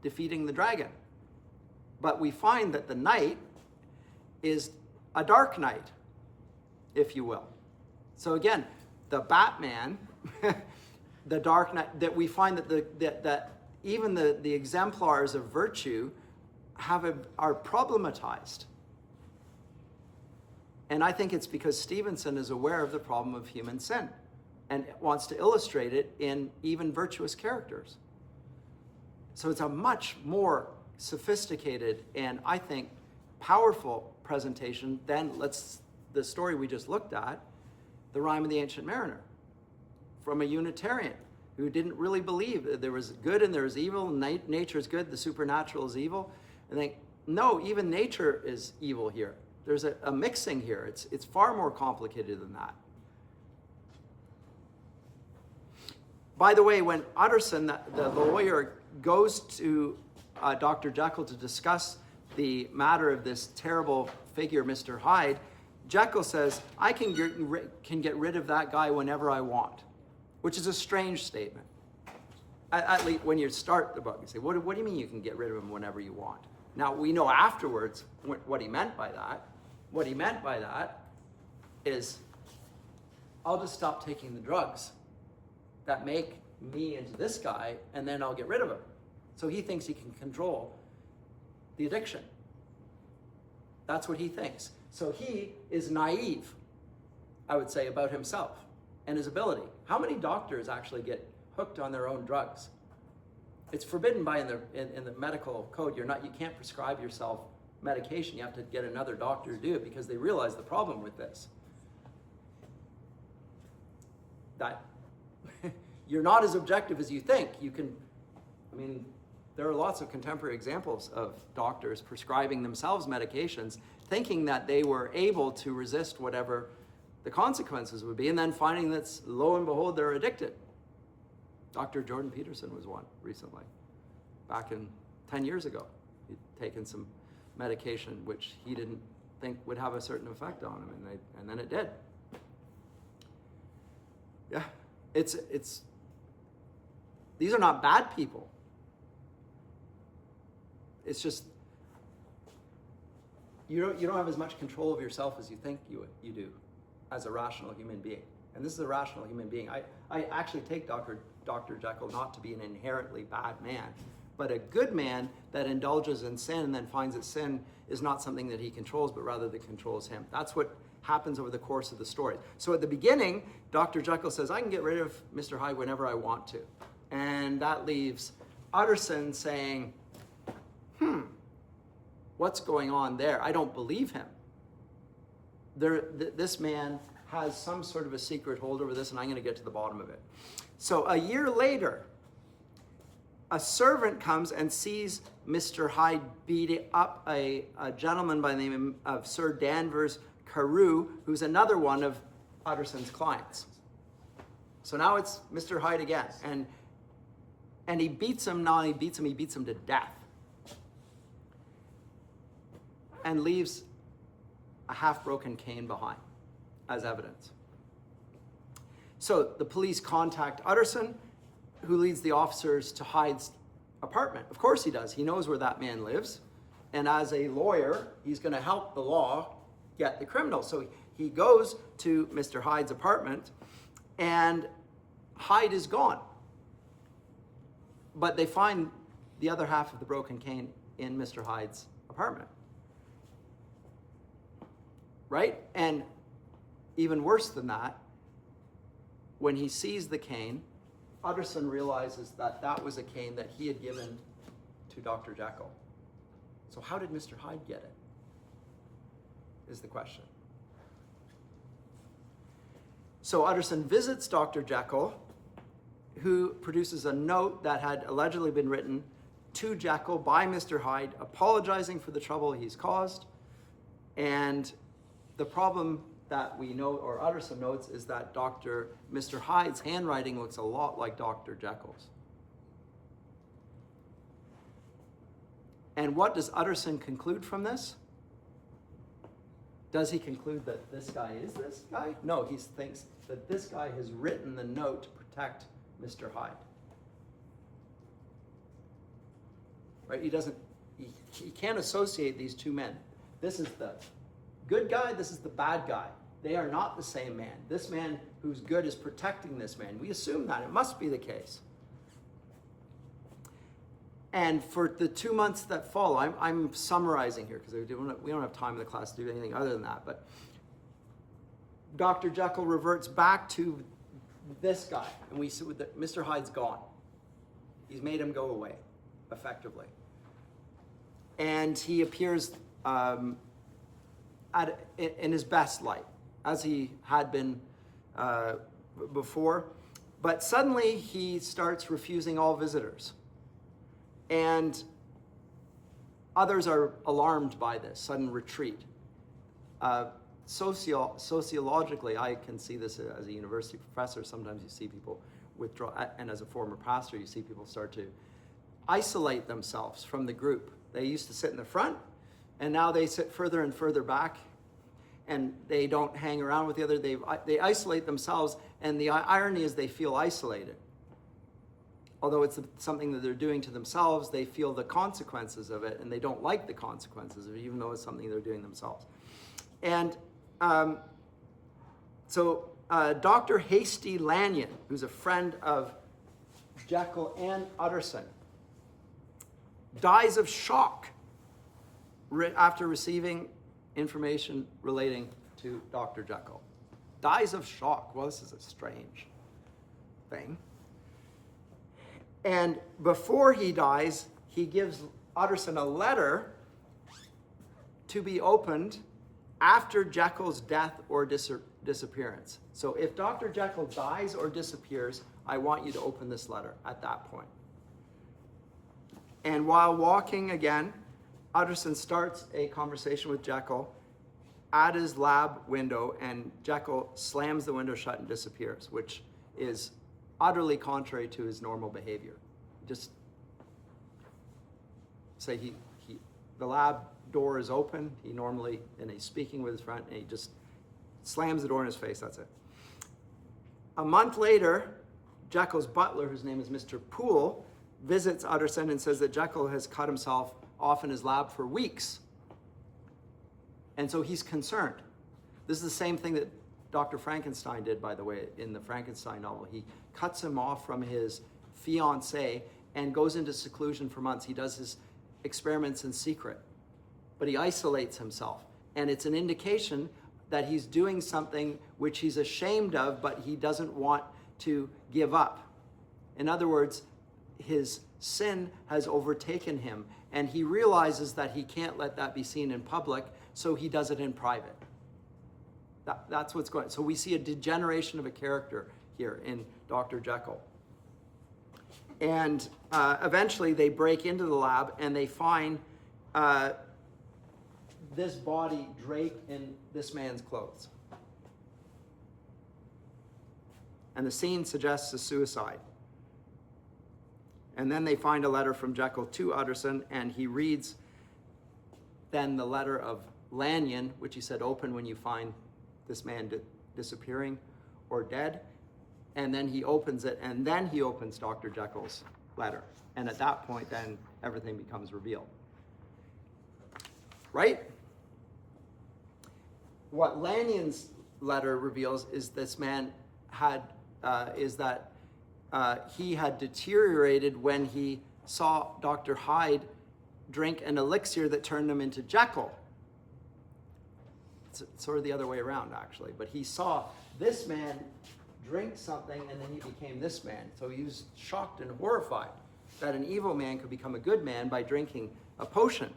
defeating the dragon. But we find that the knight is a dark knight, if you will. So again, the Batman, the Dark Knight, that we find that even the exemplars of virtue are problematized. And I think it's because Stevenson is aware of the problem of human sin and wants to illustrate it in even virtuous characters. So it's a much more sophisticated and, I think, powerful presentation than the story we just looked at, The Rime of the Ancient Mariner, from a Unitarian who didn't really believe that there was good and there was evil, nature is good, the supernatural is evil. And think, no, even nature is evil here. There's a mixing here. It's far more complicated than that. By the way, when Utterson, the lawyer, goes to Dr. Jekyll to discuss the matter of this terrible figure, Mr. Hyde, Jekyll says, I can get rid of that guy whenever I want, which is a strange statement. At least when you start the book, you say, what do you mean you can get rid of him whenever you want? Now, we know afterwards what he meant by that. What he meant by that is, I'll just stop taking the drugs that make me into this guy, and then I'll get rid of him. So he thinks he can control the addiction. That's what he thinks. So he is naive, I would say, about himself and his ability. How many doctors actually get hooked on their own drugs? It's forbidden by in the medical code. You can't prescribe yourself medication. You have to get another doctor to do it because they realize the problem with this. That you're not as objective as you think. There are lots of contemporary examples of doctors prescribing themselves medications thinking that they were able to resist whatever the consequences would be, and then finding that, lo and behold, they're addicted. Dr. Jordan Peterson was one recently, back in 10 years ago. He'd taken some medication which he didn't think would have a certain effect on him, and then it did. Yeah, it's these are not bad people. It's just you don't have as much control of yourself as you think you do as a rational human being. And this is a rational human being. I actually take Dr. Jekyll not to be an inherently bad man, but a good man that indulges in sin and then finds that sin is not something that he controls, but rather that controls him. That's what happens over the course of the story. So at the beginning, Dr. Jekyll says, I can get rid of Mr. Hyde whenever I want to. And that leaves Utterson saying, what's going on there? I don't believe him. This man has some sort of a secret hold over this, and I'm going to get to the bottom of it. So a year later, a servant comes and sees Mr. Hyde beat up a gentleman by the name of Sir Danvers Carew, who's another one of Utterson's clients. So now it's Mr. Hyde again, and he beats him. Not only beats him, he beats him to death, and leaves a half-broken cane behind as evidence. So the police contact Utterson, who leads the officers to Hyde's apartment. Of course he does. He knows where that man lives. And as a lawyer, he's going to help the law get the criminal. So he goes to Mr. Hyde's apartment, and Hyde is gone. But they find the other half of the broken cane in Mr. Hyde's apartment. Right? And even worse than that, when he sees the cane, Utterson realizes that that was a cane that he had given to Dr. Jekyll. So how did Mr. Hyde get it? Is the question. So Utterson visits Dr. Jekyll, who produces a note that had allegedly been written to Jekyll by Mr. Hyde, apologizing for the trouble he's caused. And the problem that we know, or Utterson notes, is that Mr. Hyde's handwriting looks a lot like Dr. Jekyll's. And what does Utterson conclude from this? Does he conclude that this guy is this guy? No, he thinks that this guy has written the note to protect Mr. Hyde. Right? He can't associate these two men. This is the good guy, this is the bad guy. They are not the same man. This man who's good is protecting this man. We assume that. It must be the case. And for the 2 months that follow, I'm summarizing here because we don't have time in the class to do anything other than that, but Dr. Jekyll reverts back to this guy, and we see that Mr. Hyde's gone. He's made him go away, effectively. And he appears in his best light, as he had been before. But suddenly he starts refusing all visitors. And others are alarmed by this sudden retreat. Sociologically, I can see this as a university professor. Sometimes you see people withdraw, and as a former pastor, you see people start to isolate themselves from the group. They used to sit in the front, and now they sit further and further back, and they don't hang around with the other. They isolate themselves, and the irony is they feel isolated. Although it's something that they're doing to themselves, they feel the consequences of it, and they don't like the consequences of it, even though it's something they're doing themselves. And so Dr. Hasty Lanyon, who's a friend of Jekyll and Utterson, dies of shock after receiving information relating to Dr. Jekyll. Dies of shock. Well, this is a strange thing. And before he dies, he gives Utterson a letter to be opened after Jekyll's death or disappearance. So if Dr. Jekyll dies or disappears, I want you to open this letter at that point. And while walking again, Utterson starts a conversation with Jekyll at his lab window, and Jekyll slams the window shut and disappears, which is utterly contrary to his normal behavior. Just say the lab door is open, and he's speaking with his friend, and he just slams the door in his face, that's it. A month later, Jekyll's butler, whose name is Mr. Poole, visits Utterson and says that Jekyll has cut himself off in his lab for weeks. And so he's concerned. This is the same thing that Dr. Frankenstein did, by the way, in the Frankenstein novel. He cuts him off from his fiancée and goes into seclusion for months. He does his experiments in secret, but he isolates himself. And it's an indication that he's doing something which he's ashamed of, but he doesn't want to give up. In other words, his sin has overtaken him, and he realizes that he can't let that be seen in public, so he does it in private. That's what's going on. So we see a degeneration of a character here in Dr. Jekyll. And eventually they break into the lab and they find this body draped in this man's clothes. And the scene suggests a suicide. And then they find a letter from Jekyll to Utterson, and he reads then the letter of Lanyon, which he said, open when you find this man disappearing or dead. And then he opens it, and then he opens Dr. Jekyll's letter. And at that point, then everything becomes revealed. Right? What Lanyon's letter reveals is this man he had deteriorated when he saw Dr. Hyde drink an elixir that turned him into Jekyll. It's sort of the other way around, actually. But he saw this man drink something, and then he became this man. So he was shocked and horrified that an evil man could become a good man by drinking a potion.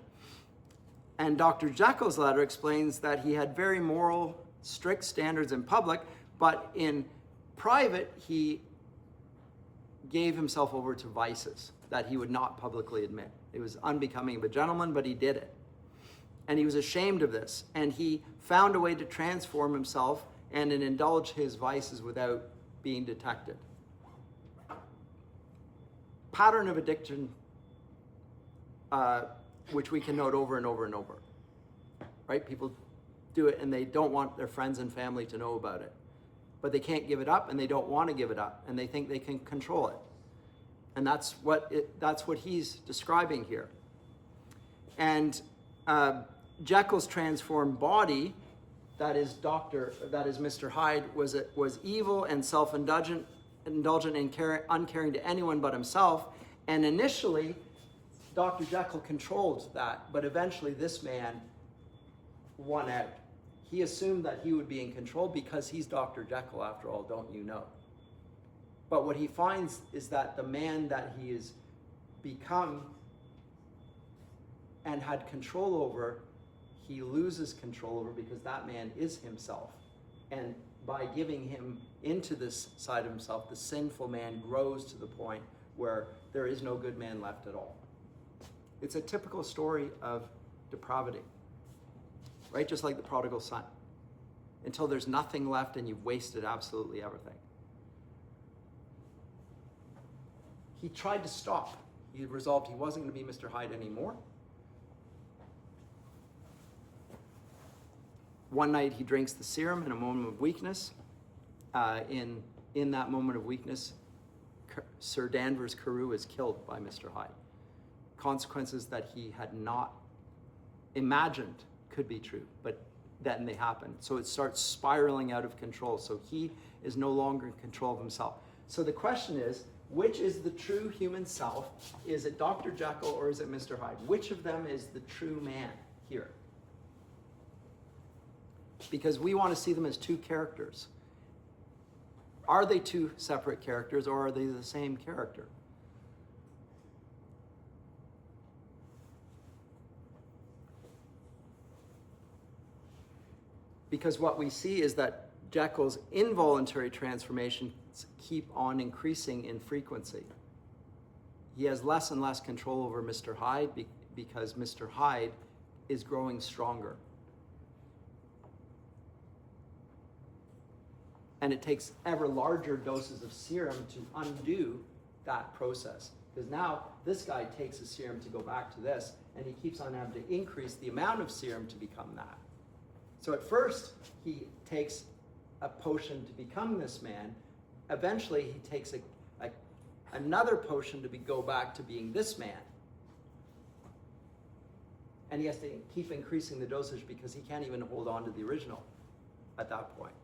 And Dr. Jekyll's letter explains that he had very moral, strict standards in public, but in private, he gave himself over to vices that he would not publicly admit. It was unbecoming of a gentleman, but he did it. And he was ashamed of this. And he found a way to transform himself and indulge his vices without being detected. Pattern of addiction, which we can note over and over and over. Right? People do it and they don't want their friends and family to know about it. But they can't give it up, and they don't want to give it up, and they think they can control it. And that's what he's describing here. And Jekyll's transformed body, that is Mr. Hyde, was evil and self-indulgent and uncaring to anyone but himself. And initially, Dr. Jekyll controlled that, but eventually this man won out. He assumed that he would be in control because he's Dr. Jekyll, after all, don't you know? But what he finds is that the man that he has become and had control over, he loses control over because that man is himself. And by giving him into this side of himself, the sinful man grows to the point where there is no good man left at all. It's a typical story of depravity. Right? Just like the prodigal son. Until there's nothing left and you've wasted absolutely everything. He tried to stop. He resolved he wasn't going to be Mr. Hyde anymore. One night he drinks the serum in a moment of weakness. In that moment of weakness, Sir Danvers Carew is killed by Mr. Hyde. Consequences that he had not imagined could be true, but then they happen. So it starts spiraling out of control. So he is no longer in control of himself. So the question is, which is the true human self? Is it Dr. Jekyll or is it Mr. Hyde? Which of them is the true man here? Because we want to see them as two characters. Are they two separate characters or are they the same character? Because what we see is that Jekyll's involuntary transformations keep on increasing in frequency. He has less and less control over Mr. Hyde because Mr. Hyde is growing stronger. And it takes ever larger doses of serum to undo that process. Because now this guy takes a serum to go back to this, and he keeps on having to increase the amount of serum to become that. So at first, he takes a potion to become this man. Eventually, he takes another potion to go back to being this man. And he has to keep increasing the dosage because he can't even hold on to the original at that point.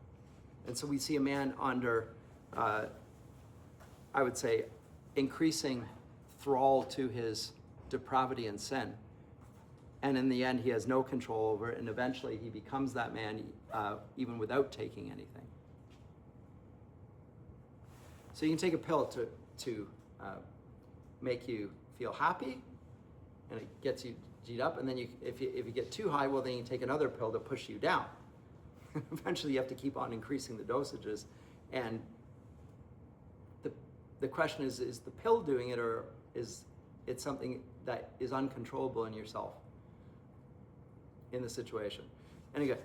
And so we see a man under, I would say, increasing thrall to his depravity and sin. And in the end, he has no control over it, and eventually he becomes that man even without taking anything. So you can take a pill to make you feel happy, and it gets you G'd up, and then if you get too high, well, then you take another pill to push you down. Eventually, you have to keep on increasing the dosages, and the question is the pill doing it, or is it something that is uncontrollable in yourself in the situation? And again,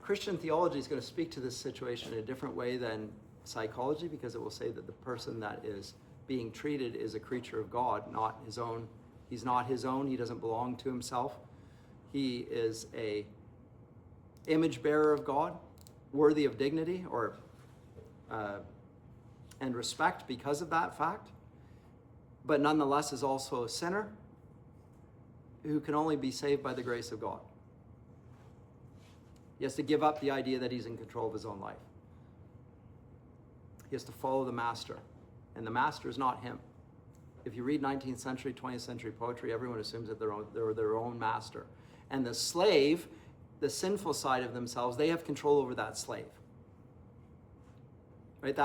Christian theology is going to speak to this situation in a different way than psychology, because it will say that the person that is being treated is a creature of God, not his own. He's not his own. He doesn't belong to himself. He is a image bearer of God, worthy of dignity and respect because of that fact, but nonetheless is also a sinner who can only be saved by the grace of God. He has to give up the idea that he's in control of his own life. He has to follow the master, and the master is not him. If you read 19th century, 20th century poetry, everyone assumes that they're their own master. And the slave, the sinful side of themselves, they have control over that slave. Right?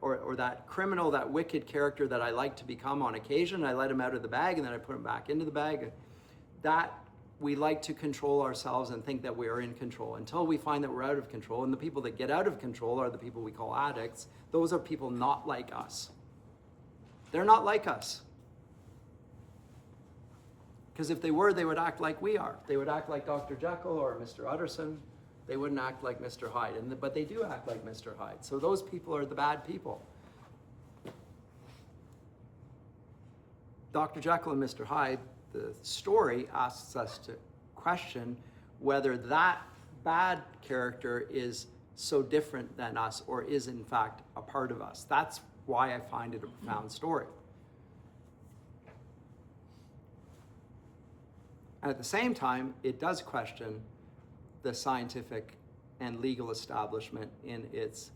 Or that criminal, that wicked character that I like to become on occasion, I let him out of the bag and then I put him back into the bag. That we like to control ourselves and think that we are in control until we find that we're out of control. And the people that get out of control are the people we call addicts. Those are people not like us. They're not like us. Because if they were, they would act like we are. They would act like Dr. Jekyll or Mr. Utterson. They wouldn't act like Mr. Hyde. But they do act like Mr. Hyde. So those people are the bad people. Dr. Jekyll and Mr. Hyde, the story asks us to question whether that bad character is so different than us or is in fact a part of us. That's why I find it a profound story. And at the same time, it does question the scientific and legal establishment in its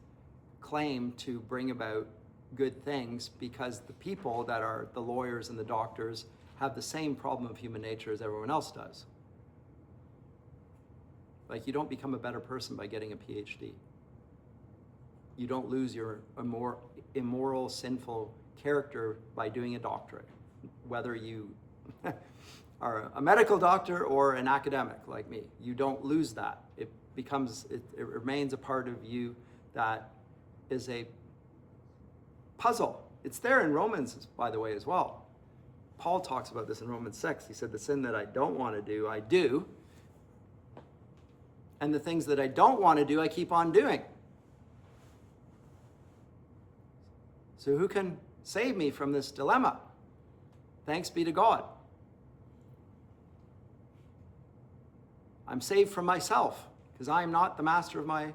claim to bring about good things, because the people that are the lawyers and the doctors have the same problem of human nature as everyone else does. Like, you don't become a better person by getting a PhD. You don't lose your immoral, sinful character by doing a doctorate, whether you are a medical doctor or an academic like me. You don't lose that. It remains a part of you that is a puzzle. It's there in Romans, by the way, as well. Paul talks about this in Romans 6. He said, the sin that I don't want to do, I do. And the things that I don't want to do, I keep on doing. So who can save me from this dilemma? Thanks be to God. I'm saved from myself because I am not the master of my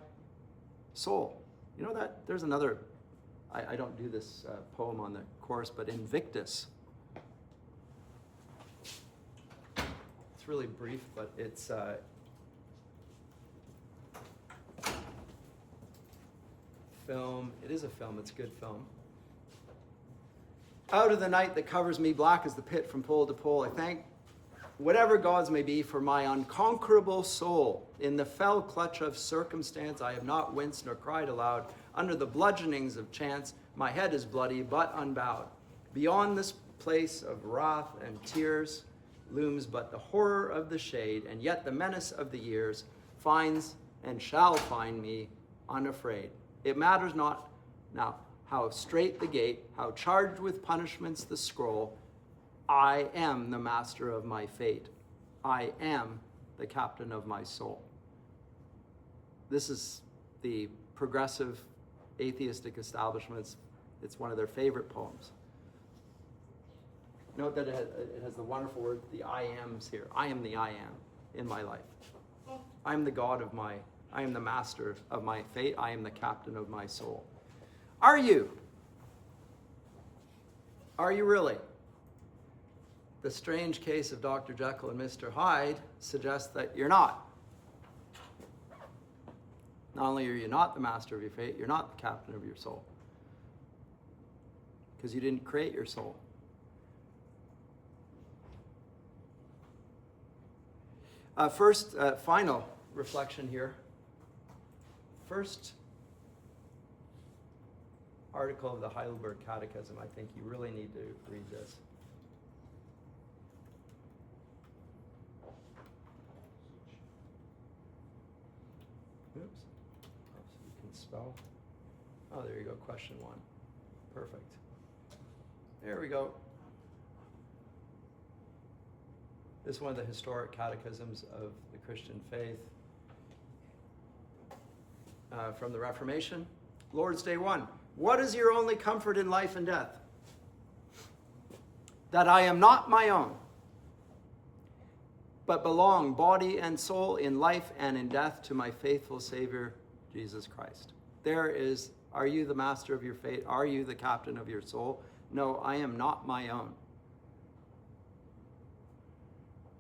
soul. You know that there's another, I don't do this poem on the course, but Invictus. It's really brief, but it's film. It is a film. It's a good film. Out of the night that covers me, black as the pit from pole to pole, I thank whatever gods may be for my unconquerable soul. In the fell clutch of circumstance, I have not winced nor cried aloud. Under the bludgeonings of chance, my head is bloody but unbowed. Beyond this place of wrath and tears looms but the horror of the shade, and yet the menace of the years finds and shall find me unafraid. It matters not now how straight the gate, how charged with punishments the scroll. I am the master of my fate. I am the captain of my soul. This is the progressive atheistic establishments, it's one of their favorite poems. Note that it has the wonderful word, the I ams here. I am the I am in my life. I am the God of I am the master of my fate. I am the captain of my soul. Are you? Are you really? The strange case of Dr. Jekyll and Mr. Hyde suggests that you're not. Not only are you not the master of your fate, you're not the captain of your soul. Because you didn't create your soul. First, final reflection here. First article of the Heidelberg Catechism. I think you really need to read this. Oops. Oh, so you can spell. Oh, there you go. Question 1. Perfect. There we go. This is one of the historic catechisms of the Christian faith from the Reformation. Lord's Day 1. What is your only comfort in life and death? That I am not my own, but belong body and soul in life and in death to my faithful Savior, Jesus Christ. There is, are you the master of your fate? Are you the captain of your soul? No, I am not my own.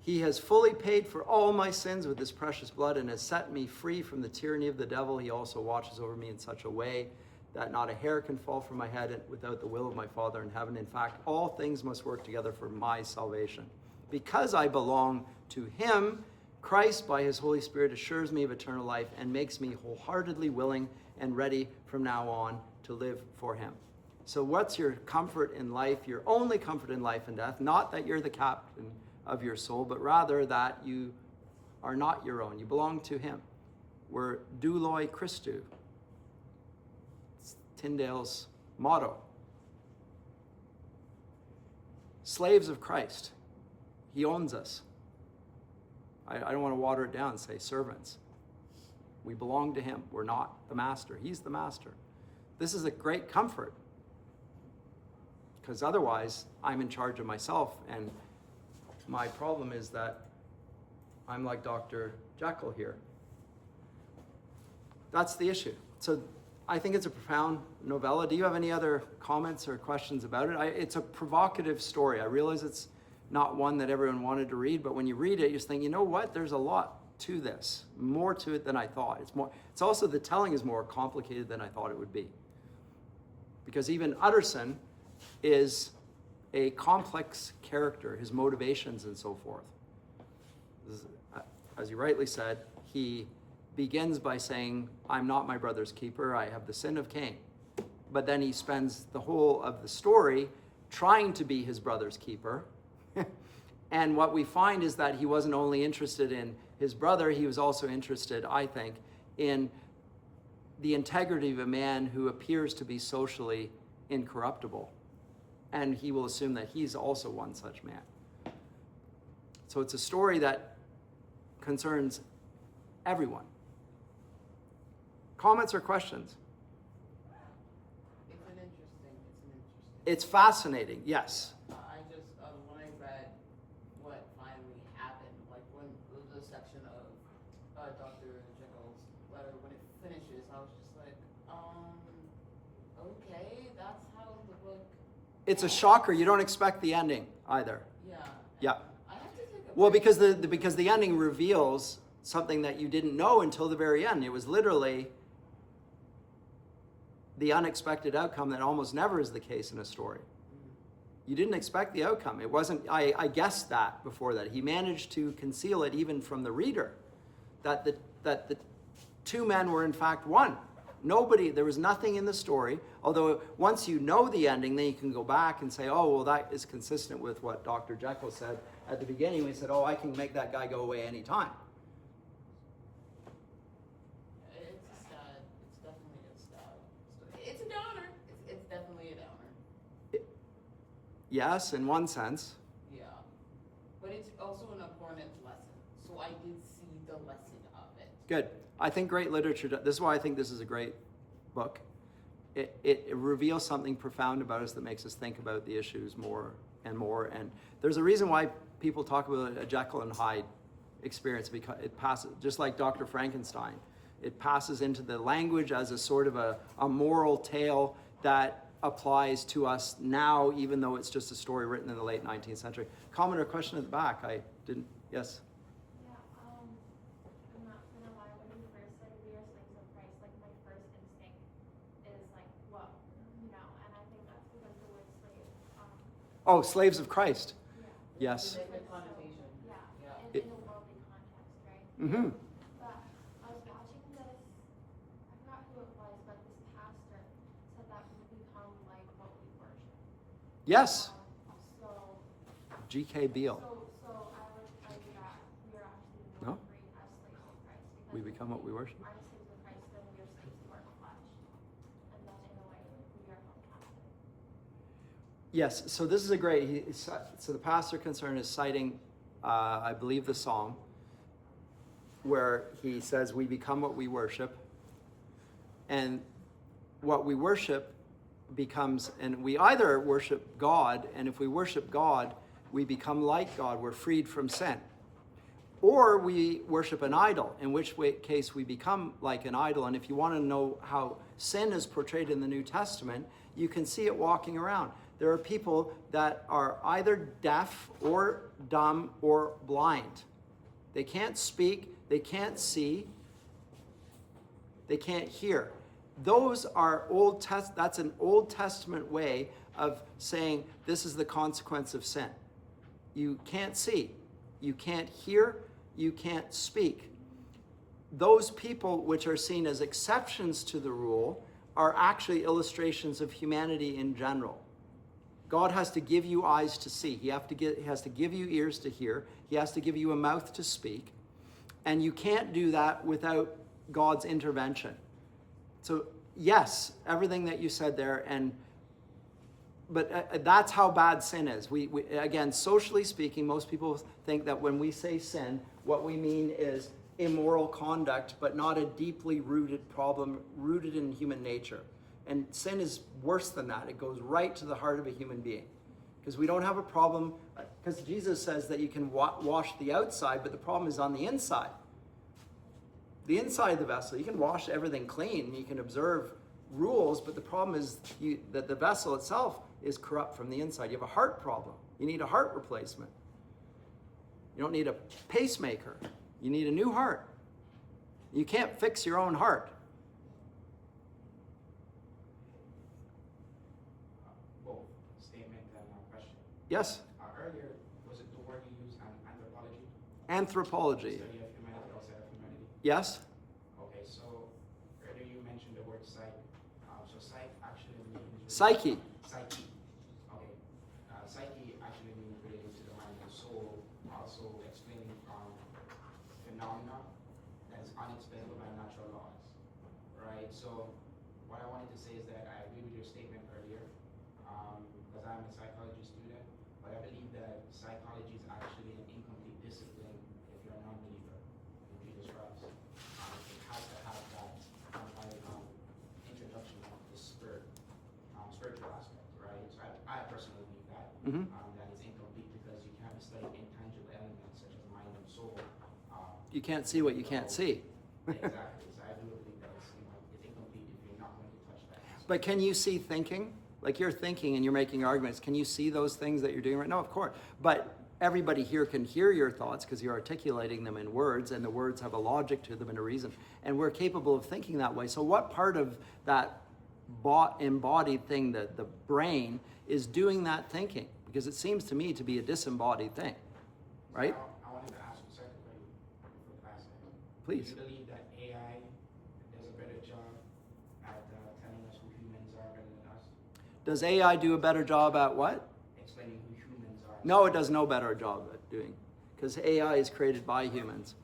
He has fully paid for all my sins with his precious blood and has set me free from the tyranny of the devil. He also watches over me in such a way that not a hair can fall from my head without the will of my Father in heaven. In fact, all things must work together for my salvation. Because I belong to him, Christ, by his Holy Spirit, assures me of eternal life and makes me wholeheartedly willing and ready from now on to live for him. So what's your comfort in life? Your only comfort in life and death, not that you're the captain of your soul, but rather that you are not your own. You belong to him. We're douloi Christou. It's Tyndale's motto. Slaves of Christ. He owns us. I don't want to water it down and say servants. We belong to him. We're not the master. He's the master. This is a great comfort, because otherwise I'm in charge of myself, and my problem is that I'm like Dr. Jekyll here. That's the issue. So I think it's a profound novella. Do you have any other comments or questions about it? It's a provocative story. I realize it's not one that everyone wanted to read, but when you read it, you just think, you know what? There's a lot to this, more to it than I thought. It's also, the telling is more complicated than I thought it would be. Because even Utterson is a complex character, his motivations and so forth. As you rightly said, he begins by saying, I'm not my brother's keeper, I have the sin of Cain. But then he spends the whole of the story trying to be his brother's keeper. And what we find is that he wasn't only interested in his brother, he was also interested, I think, in the integrity of a man who appears to be socially incorruptible. And he will assume that he's also one such man. So it's a story that concerns everyone. Comments or questions? It's fascinating, yes. I just, when I read what finally happened, like when the section of Dr. Jekyll's letter, when it finishes, I was just like, okay, that's how the book... It's a shocker. You don't expect the ending either. Yeah. Yeah. I have to take a Well, break. because the ending reveals something that you didn't know until the very end. It was literally the unexpected outcome that almost never is the case in a story. You didn't expect the outcome. It wasn't, I guessed that before that. He managed to conceal it even from the reader, that the two men were in fact one. There was nothing in the story, although once you know the ending, then you can go back and say, oh, well, that is consistent with what Dr. Jekyll said at the beginning. When he said, oh, I can make that guy go away anytime. It's sad. It's definitely a sad. It's a downer. It's definitely a downer. Yes, in one sense. Yeah. But it's also an important lesson. So I did see the lesson of it. Good. I think great literature, this is why I think this is a great book. It reveals something profound about us that makes us think about the issues more and more. And there's a reason why people talk about a Jekyll and Hyde experience, because it passes, just like Dr. Frankenstein, it passes into the language as a sort of a moral tale that applies to us now, even though it's just a story written in the late 19th century. Comment or question at the back? I didn't, yes? Yeah, I'm not gonna lie, when you first said we are slaves of Christ, like my first instinct is like, whoa, you know, and I think that's because the word slave, Oh, slaves of Christ. yeah. Yes. Negative connotation. Yeah, Yeah. in a worldly context, right? Mm-hmm. But I was watching this, I forgot who it was, but this pastor said that we become like what we worship. Yes. So, G.K. Beale. so I would argue that we are actually No. more free as slaves of Christ. We Because become what we worship. I'm slaves of Christ, then we are slaves to our flesh. And then in a way, we are held captive. Yes, so this is a great, so the pastor concerned is citing, I believe, the Psalm, where he says we become what we worship. And what we worship becomes, and we either worship God, and if we worship God, we become like God, we're freed from sin. Or we worship an idol, in which case we become like an idol. And if you want to know how sin is portrayed in the New Testament, you can see it walking around. There are people that are either deaf or dumb or blind. They can't speak, they can't see, they can't hear. Those are that's an Old Testament way of saying this is the consequence of sin. You can't see, you can't hear, you can't speak. Those people which are seen as exceptions to the rule are actually illustrations of humanity in general. God has to give you eyes to see. He has to give you ears to hear. He has to give you a mouth to speak. And you can't do that without God's intervention. So yes, everything that you said there, but that's how bad sin is. We again, socially speaking, most people think that when we say sin, what we mean is immoral conduct, but not a deeply rooted problem rooted in human nature. And sin is worse than that. It goes right to the heart of a human being. Because we don't have a problem, because Jesus says that you can wash the outside, but the problem is on the inside. The inside of the vessel, you can wash everything clean, you can observe rules, but the problem is that the vessel itself is corrupt from the inside. You have a heart problem. You need a heart replacement. You don't need a pacemaker. You need a new heart. You can't fix your own heart. Both statement and question. Yes? Earlier, was it the word you used, anthropology? Anthropology. Study of humanity outside of humanity? Yes? Okay, so earlier you mentioned the word psych. So psych actually means... Psyche. Psyche. Okay. Psyche actually means related to the mind and soul, also explaining phenomena that is unexplainable by natural laws. Right? So what I wanted to say is that I agree with your statement earlier, because I'm a psychology student, but I believe that psychology is actually an incomplete discipline if you're a non-believer in Jesus Christ. It has to have that introduction of the spiritual aspect, right? So I personally believe that. Mm-hmm. That is incomplete because you can't study intangible elements such as mind and soul. You can't see what you can't see. Exactly. So I do believe that it's incomplete if you're not going to touch that aspect. But can you see thinking? Like you're thinking and you're making arguments. Can you see those things that you're doing right now? Of course. But everybody here can hear your thoughts because you're articulating them in words, and the words have a logic to them and a reason. And we're capable of thinking that way. So what part of that embodied thing, the brain, is doing that thinking? Because it seems to me to be a disembodied thing, right? I wanted to ask you secondly for class. Please. Do you believe that AI does a better job at telling us who humans are better than us? Does AI do a better job at what? Explaining who humans are. No, it does no better job at doing, because AI is created by humans,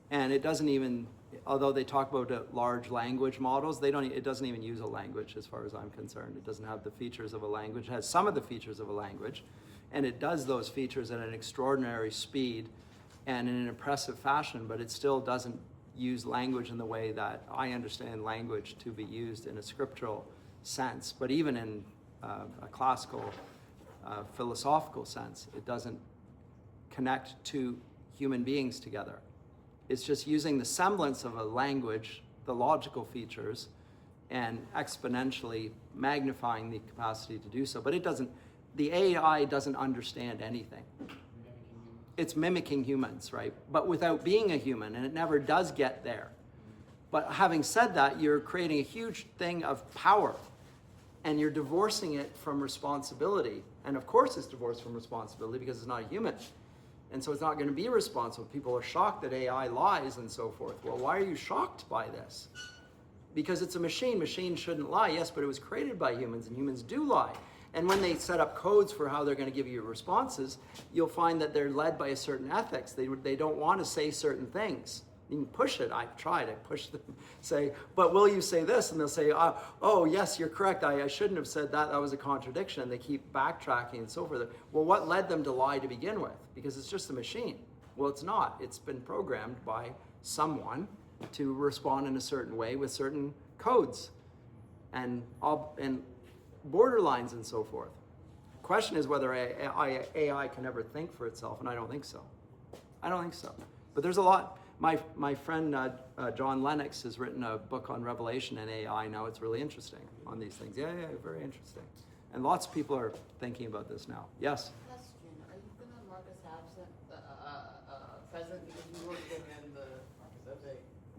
and it doesn't even, although they talk about large language models, it doesn't even use a language as far as I'm concerned. It doesn't have the features of a language. It has some of the features of a language, and it does those features at an extraordinary speed and in an impressive fashion, but it still doesn't use language in the way that I understand language to be used in a scriptural sense, but even in a classical philosophical sense, it doesn't connect two human beings together. It's just using the semblance of a language, the logical features, and exponentially magnifying the capacity to do so. But it doesn't, the AI doesn't understand anything. It's mimicking humans, right? But without being a human, and it never does get there. But having said that, you're creating a huge thing of power, and you're divorcing it from responsibility. And of course it's divorced from responsibility because it's not a human. And so it's not going to be responsible. People are shocked that AI lies and so forth. Well, why are you shocked by this? Because it's a machine. Machines shouldn't lie, yes, but it was created by humans, and humans do lie. And when they set up codes for how they're going to give you responses, you'll find that they're led by a certain ethics. They don't want to say certain things. You can push it. I've tried. I push them, say, but will you say this? And they'll say, oh, yes, you're correct. I shouldn't have said that. That was a contradiction. They keep backtracking and so forth. Well, what led them to lie to begin with? Because it's just a machine. Well, it's not. It's been programmed by someone to respond in a certain way with certain codes and borderlines and so forth. The question is whether AI can ever think for itself, and I don't think so. I don't think so. But there's a lot. My friend John Lennox has written a book on Revelation and AI now. It's really interesting on these things. Yeah, very interesting. And lots of people are thinking about this now. Yes? Question, are you going to mark us absent, present because you were